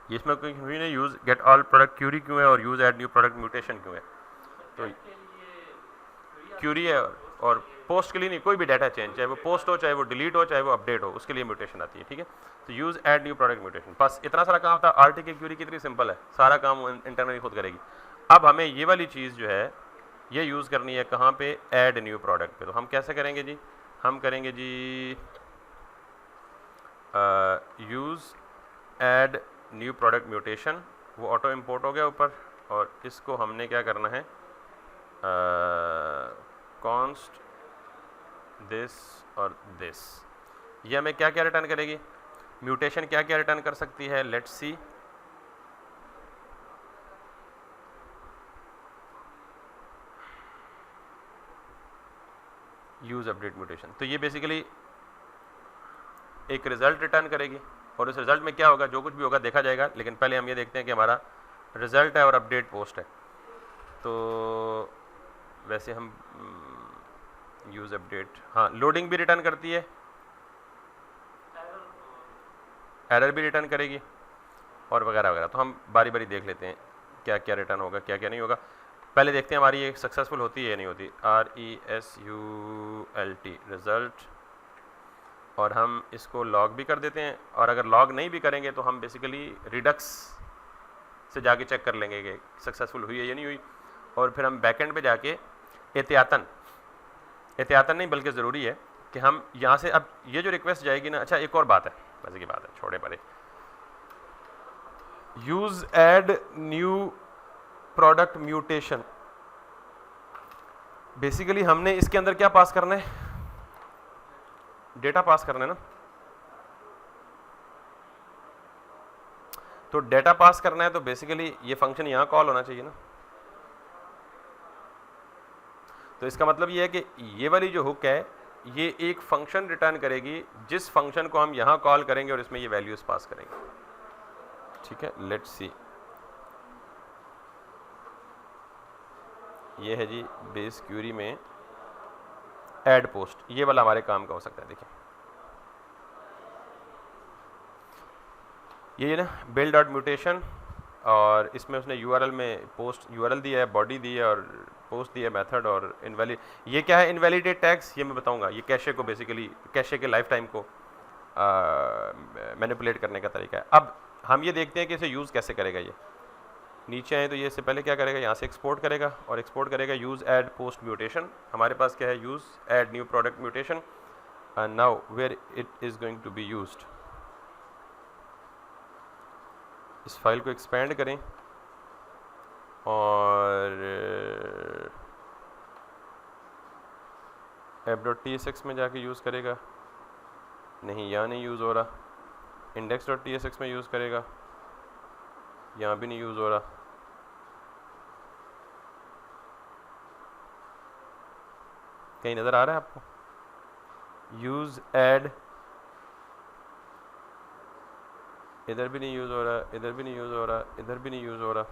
इसमें कोई नहीं, use get all product query क्यों है और use add new product mutation क्यों है, तो क्यूरी है, और पोस्ट के लिए नहीं, कोई भी डाटा चेंज, चाहे वो पोस्ट हो, चाहे वो डिलीट हो, चाहे वो अपडेट हो, उसके लिए म्यूटेशन आती है, ठीक है। तो use add new product mutation, बस इतना सारा काम था। आरटीके क्यूरी कितनी सिंपल है, सारा काम इंटरनली खुद करेगी। अब हमें ये वाली चीज़ जो है ये यूज़ करनी है कहाँ पे, ऐड न्यू प्रोडक्ट पे। तो हम कैसे करेंगे जी, हम करेंगे जी use add new product mutation, वो ऑटो इम्पोर्ट हो गया ऊपर, और इसको हमने क्या करना है, कॉन्स्ट दिस और दिस। ये हमें क्या क्या रिटर्न करेगी, म्यूटेशन क्या क्या रिटर्न कर सकती है, let's see. Use update mutation, तो ये बेसिकली एक रिजल्ट रिटर्न करेगी, और इस रिजल्ट में क्या होगा, जो कुछ भी होगा देखा जाएगा, लेकिन पहले हम ये देखते हैं कि हमारा रिजल्ट है और अपडेट पोस्ट है। तो वैसे हम यूज अपडेट, हाँ लोडिंग भी रिटर्न करती है, एरर भी रिटर्न करेगी, और वगैरह वगैरह। तो हम बारी बारी देख लेते हैं क्या क्या रिटर्न होगा, क्या क्या नहीं होगा। पहले देखते हैं हमारी ये सक्सेसफुल होती है या नहीं होती। RESULT रिज़ल्ट, और हम इसको लॉग भी कर देते हैं, और अगर लॉग नहीं भी करेंगे तो हम बेसिकली रिडक्स से जाके चेक कर लेंगे कि सक्सेसफुल हुई है या नहीं हुई। और फिर हम बैकएंड पे जाके एहतियातन नहीं बल्कि ज़रूरी है कि हम यहाँ से, अब ये जो रिक्वेस्ट जाएगी ना, अच्छा एक और बात है, मज़े की बात है, छोड़े परे, use add new product mutation, basically हमने इसके अंदर क्या पास करना है, डेटा पास करना है ना। तो डेटा पास करना है तो बेसिकली ये फंक्शन यहां कॉल होना चाहिए ना। तो इसका मतलब ये है कि ये वाली जो हुक है ये एक फंक्शन रिटर्न करेगी, जिस फंक्शन को हम यहां कॉल करेंगे और इसमें ये वैल्यूज पास करेंगे, ठीक है। लेट्स सी, ये है जी बेस क्यूरी में ऐड पोस्ट, ये वाला हमारे काम का हो सकता है। देखिए ये ना बिल्ड डॉट म्यूटेशन, और इसमें उसने यूआरएल में पोस्ट यूआरएल दिया है, बॉडी दी है, और पोस्ट दिया है मेथड, और इनवैलिड, ये क्या है, इनवैलिडेट टैग्स, ये मैं बताऊंगा। ये कैशे को बेसिकली, कैशे के लाइफ टाइम को मैनिपुलेट करने का तरीका है। अब हम ये देखते हैं कि इसे यूज़ कैसे करेगा। ये नीचे आए तो ये इससे पहले क्या करेगा, यहाँ से एक्सपोर्ट करेगा, और एक्सपोर्ट करेगा यूज़ ऐड पोस्ट म्यूटेशन। हमारे पास क्या है, use add new product mutation, and now where it is going to be used. इस फाइल को एक्सपेंड करें और app.tsx में जाके यूज़ करेगा, नहीं यहाँ नहीं यूज़ हो रहा। index.tsx में यूज़ करेगा, यहाँ भी नहीं यूज़ हो रहा। कहीं नज़र आ रहा है आपको, यूज़ ऐड, इधर भी नहीं यूज़ हो रहा, इधर भी नहीं यूज़ हो रहा, इधर भी नहीं यूज़ हो रहा।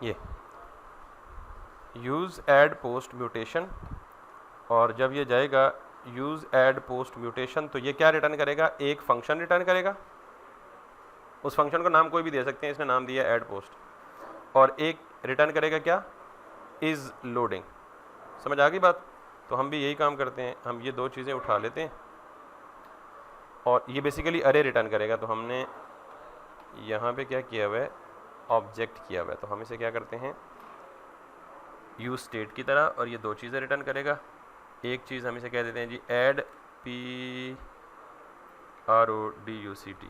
ये यूज़ ऐड पोस्ट म्यूटेशन, और जब ये जाएगा यूज़ ऐड पोस्ट म्यूटेशन तो ये क्या रिटर्न करेगा, एक फंक्शन रिटर्न करेगा। उस फंक्शन को नाम कोई भी दे सकते हैं, इसमें नाम दिया ऐड पोस्ट, और एक रिटर्न करेगा क्या, इज़ लोडिंग। समझ आ गई बात। तो हम भी यही काम करते हैं, हम ये दो चीज़ें उठा लेते हैं, और ये बेसिकली अरे रिटर्न करेगा। तो हमने यहाँ पे क्या किया हुआ है, ऑब्जेक्ट किया हुआ है, तो हम इसे क्या करते हैं यूज स्टेट की तरह, और ये दो चीज़ें रिटर्न करेगा। एक चीज़ हम इसे कह देते हैं जी ऐड PRODUCT,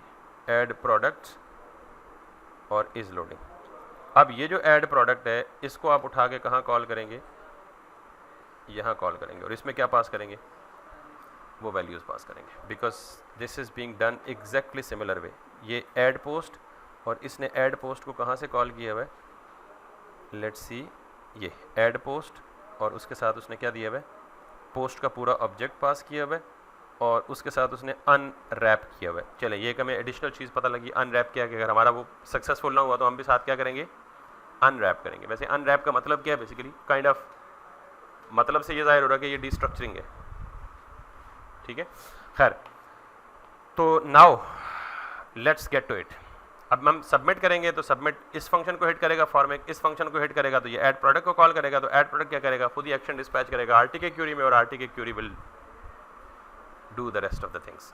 ऐड प्रोडक्ट और इज लोडिंग। अब ये जो ऐड प्रोडक्ट है इसको आप उठा के कहाँ कॉल करेंगे, यहाँ कॉल करेंगे, और इसमें क्या पास करेंगे, वो वैल्यूज़ पास करेंगे, because this is being done exactly similar way. ये ऐड पोस्ट, और इसने ऐड पोस्ट को कहाँ से कॉल किया हुआ है, लेट्स सी, ये ऐड पोस्ट, और उसके साथ उसने क्या दिया हुआ है, पोस्ट का पूरा ऑब्जेक्ट पास किया हुआ है, और उसके साथ उसने अनरैप किया हुआ है। चले ये एक हमें एडिशनल चीज़ पता लगी, अनरैप किया कि अगर हमारा वो सक्सेसफुल ना हुआ तो हम भी साथ क्या करेंगे, अनरैप करेंगे। वैसे अनरैप का मतलब क्या है, बेसिकली काइंड ऑफ मतलब से ये जाहिर हो रहा है कि ये डिस्ट्रक्चरिंग है, ठीक है। खैर, तो now let's get to it. अब हम सबमिट करेंगे तो सबमिट इस फंक्शन को हिट करेगा, फॉर्मेट इस फंक्शन को हिट करेगा, तो ये ऐड प्रोडक्ट को कॉल करेगा, तो ऐड प्रोडक्ट क्या करेगा, खुद ही एक्शन डिस्पैच करेगा आरटीके क्यूरी में, और RTK query will do the rest of the things.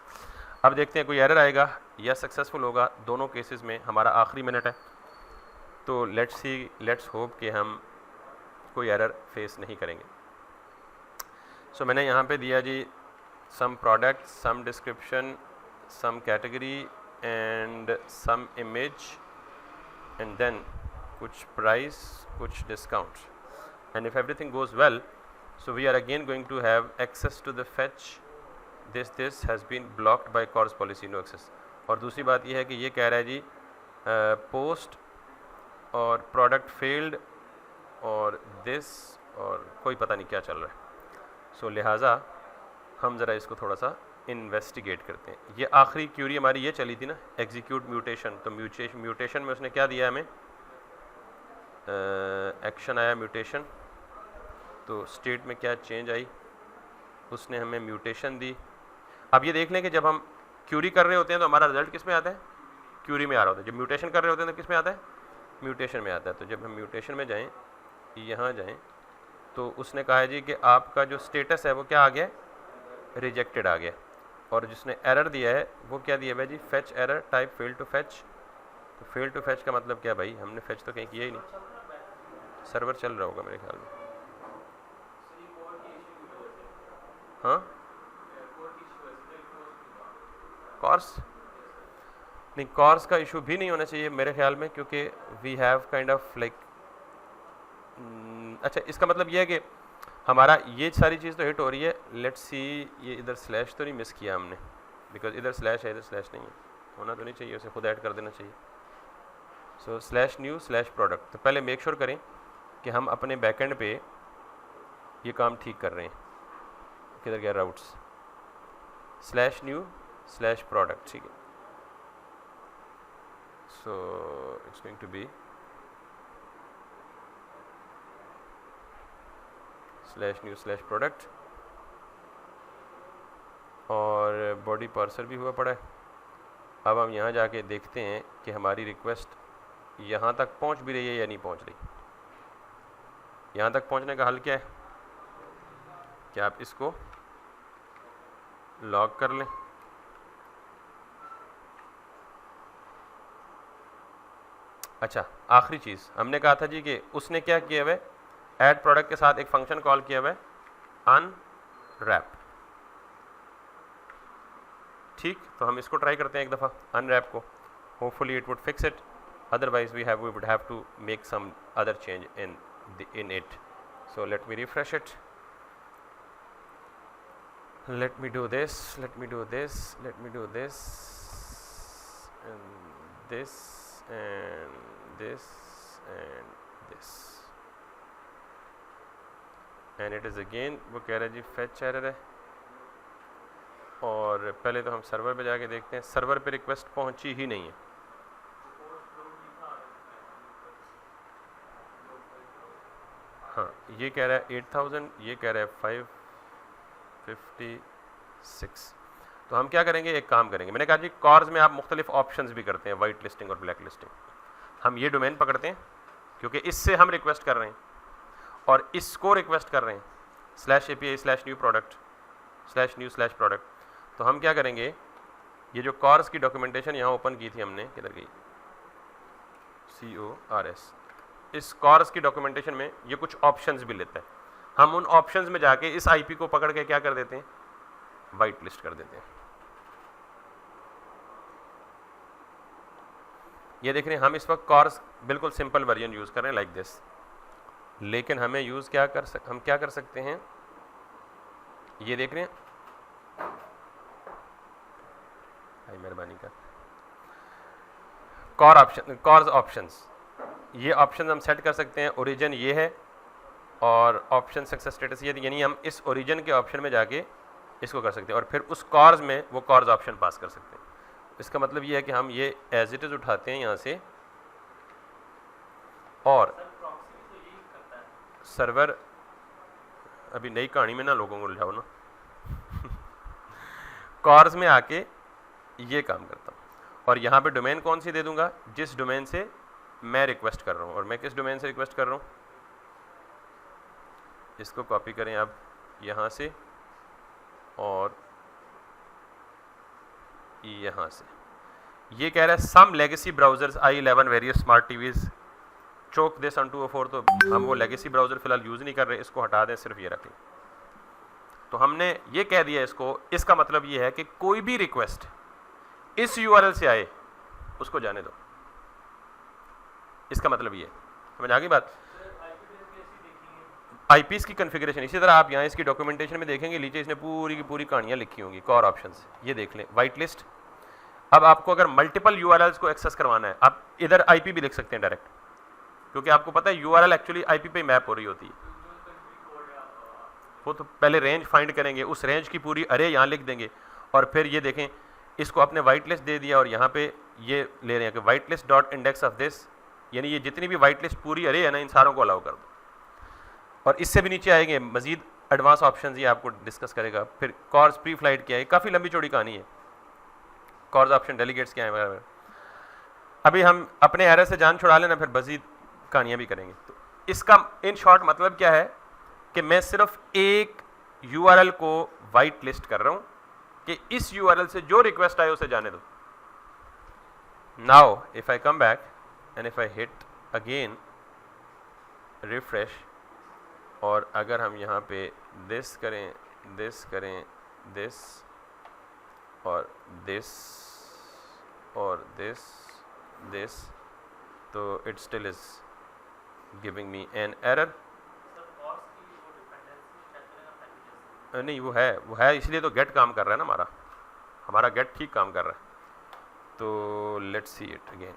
अब देखते हैं कोई एरर आएगा या सक्सेसफुल होगा। दोनों केसेस में हमारा आखिरी मिनट है, तो लेट्स होप कि हम कोई एरर फेस नहीं करेंगे। सो मैंने यहाँ पे दिया जी some product, some description, some category and some image, and then कुछ प्राइस, कुछ discount, and if everything goes well, so we are again going to have access to the fetch, this has been blocked by CORS policy no access। और दूसरी बात ये है कि ये कह रहा है जी पोस्ट और प्रोडक्ट फेल्ड और दिस, और कोई पता नहीं क्या चल रहा है। सो लिहाजा हम ज़रा इसको थोड़ा सा इन्वेस्टिगेट करते हैं। ये आखिरी क्यूरी हमारी ये चली थी ना, एग्जीक्यूट म्यूटेशन, तो म्यूटेशन में उसने क्या दिया हमें, एक्शन आया म्यूटेशन, तो स्टेट में क्या चेंज आई, उसने हमें म्यूटेशन दी। अब ये देख लें कि जब हम क्यूरी कर रहे होते हैं तो हमारा रिजल्ट किस में आता है, क्यूरी में आ रहा होता है। जब म्यूटेशन कर रहे होते हैं तो किस में आता है, म्यूटेशन में आता है। तो जब हम म्यूटेशन में जाएं, यहाँ जाएं, तो उसने कहा है जी कि आपका जो स्टेटस है वो क्या आ गया, रिजेक्टेड आ गया, और जिसने एरर दिया है वो क्या दिया है जी, fetch error type fail to fetch. तो फेल टू फेच का मतलब क्या भाई, हमने फेच तो कहीं किया ही नहीं, सर्वर चल रहा होगा मेरे ख्याल में। हाँ कॉर्स नहीं, कॉर्स का इशू भी नहीं होना चाहिए मेरे ख्याल में, क्योंकि we have kind of like, अच्छा इसका मतलब ये है कि हमारा ये सारी चीज़ तो हिट हो रही है। लेट्स सी, ये इधर स्लैश तो नहीं मिस किया हमने, बिकॉज इधर स्लैश है, इधर स्लैश नहीं है, होना तो नहीं चाहिए, उसे खुद ऐड कर देना चाहिए। सो स्लैश न्यू स्लैश प्रोडक्ट, तो पहले मेक श्योर करें कि हम अपने बैकएंड पे ये काम ठीक कर रहे हैं। किधर गया routes, slash new slash product, ठीक है। So it's going to be slash new slash product, और बॉडी पार्सर भी हुआ पड़ा है। अब हम यहाँ जाके देखते हैं कि हमारी रिक्वेस्ट यहाँ तक पहुँच भी रही है या नहीं पहुँच रही। यहाँ तक पहुँचने का हल क्या है, क्या आप इसको लॉग कर लें, अच्छा आखिरी चीज़ हमने कहा था जी कि उसने क्या किया हुआ है, ऐड प्रोडक्ट के साथ एक फंक्शन कॉल किया हुआ है अनरैप, ठीक। तो हम इसको ट्राई करते हैं एक दफ़ा अनरैप को, hopefully it would fix it, otherwise we would have to make some other change in it. So let me refresh it, let me do this, let me do this, let me do this, and this, and this, and this, and it is again वो कह रहा है जी fetch error है। और पहले तो हम server पे जाके देखते हैं, सर्वर पे रिक्वेस्ट पहुंची ही नहीं है। हाँ ये कह रहा है 8000, ये कह रहा है 556। तो हम क्या करेंगे, एक काम करेंगे, मैंने कहा जी कॉर्स में आप मुख्तलिफ ऑप्शंस भी करते हैं, वाइट लिस्टिंग और ब्लैक लिस्टिंग। हम ये डोमेन पकड़ते हैं क्योंकि इससे हम रिक्वेस्ट कर रहे हैं और इसको रिक्वेस्ट कर रहे हैं slash API slash new product slash new slash product. तो हम क्या करेंगे, ये जो कॉर्स की डॉक्यूमेंटेशन यहाँ ओपन की थी हमने, किधर गई, CORS। इस CORS की डॉक्यूमेंटेशन में ये कुछ ऑप्शंस भी लेता है। हम उन ऑप्शंस में जाके इस IP को पकड़ के क्या कर देते हैं, वाइट लिस्ट कर देते हैं। ये देख रहे हैं हम इस वक्त CORS बिल्कुल सिंपल वर्जन यूज कर रहे हैं लाइक दिस, लेकिन हमें यूज हम क्या कर सकते हैं, ये देख रहे हैं, मेहरबानी कर CORS ऑप्शंस, ये ऑप्शन हम सेट कर सकते हैं। ओरिजिन ये है और ऑप्शन सक्सेस स्टेटस ये, यानी हम इस ओरिजिन के ऑप्शन में जाके इसको कर सकते हैं और फिर उस CORS में वो CORS ऑप्शन पास कर सकते हैं। इसका मतलब ये है कि हम ये एज इट इज उठाते हैं यहाँ से, और सर्वर अभी नई कहानी में ना लोगों को उलझाओ ना CORS में आके ये काम करता हूँ और यहाँ पे डोमेन कौन सी दे दूंगा, जिस डोमेन से मैं रिक्वेस्ट कर रहा हूँ। और मैं किस डोमेन से रिक्वेस्ट कर रहा हूँ, इसको कॉपी करें आप यहाँ से और यहाँ से। ये कह रहा है some legacy browsers i11 various smart TVs choke this on 204, तो हम वो लेगेसी ब्राउजर फिलहाल यूज़ नहीं कर रहे, इसको हटा दें, सिर्फ ये रखें। तो हमने ये कह दिया इसको। इसका मतलब ये है कि कोई भी रिक्वेस्ट इस URL से आए उसको जाने दो, इसका मतलब ये समझ आ गई बात। IPs की कॉन्फ़िगरेशन इसी तरह आप यहाँ इसकी डॉक्यूमेंटेशन में देखेंगे, नीचे इसने पूरी की पूरी कहानियाँ लिखी होंगी CORS ऑप्शंस, ये देख लें, वाइट लिस्ट। अब आपको अगर मल्टीपल URLs को एक्सेस करवाना है, आप इधर IP भी लिख सकते हैं डायरेक्ट, क्योंकि आपको पता है URL एक्चुअली IP पे मैप हो रही होती है। वो तो पहले रेंज फाइंड करेंगे, उस रेंज की पूरी अरे यहाँ लिख देंगे और फिर ये देखें इसको आपने वाइट लिस्ट दे दिया और यहाँ पे ये ले रहे हैं कि white list dot index of this, यानी ये जितनी भी वाइट लिस्ट पूरी अरे है ना, इन सारों को अलाउ कर दो। और इससे भी नीचे आएंगे मजीद एडवांस ऑप्शंस, ये आपको डिस्कस करेगा। फिर CORS प्री फ्लाइट क्या है, काफ़ी लंबी चौड़ी कहानी है। CORS ऑप्शन डेलीगेट्स क्या है, अभी हम अपने एरर से जान छुड़ा लेना, फिर मजीद कहानियाँ भी करेंगे। तो इसका इन शॉर्ट मतलब क्या है कि मैं सिर्फ एक URL को वाइट लिस्ट कर रहा हूँ कि इस URL से जो रिक्वेस्ट आए उसे जाने दो। Now if I come back and if I hit again refresh, और अगर हम यहाँ पे दिस करें, दिस करें, दिस और दिस और दिस, तो it still is giving me an error. नहीं वो है इसलिए तो गेट काम कर रहा है ना, हमारा गेट ठीक काम कर रहा है। तो लेट्स सी इट अगेन।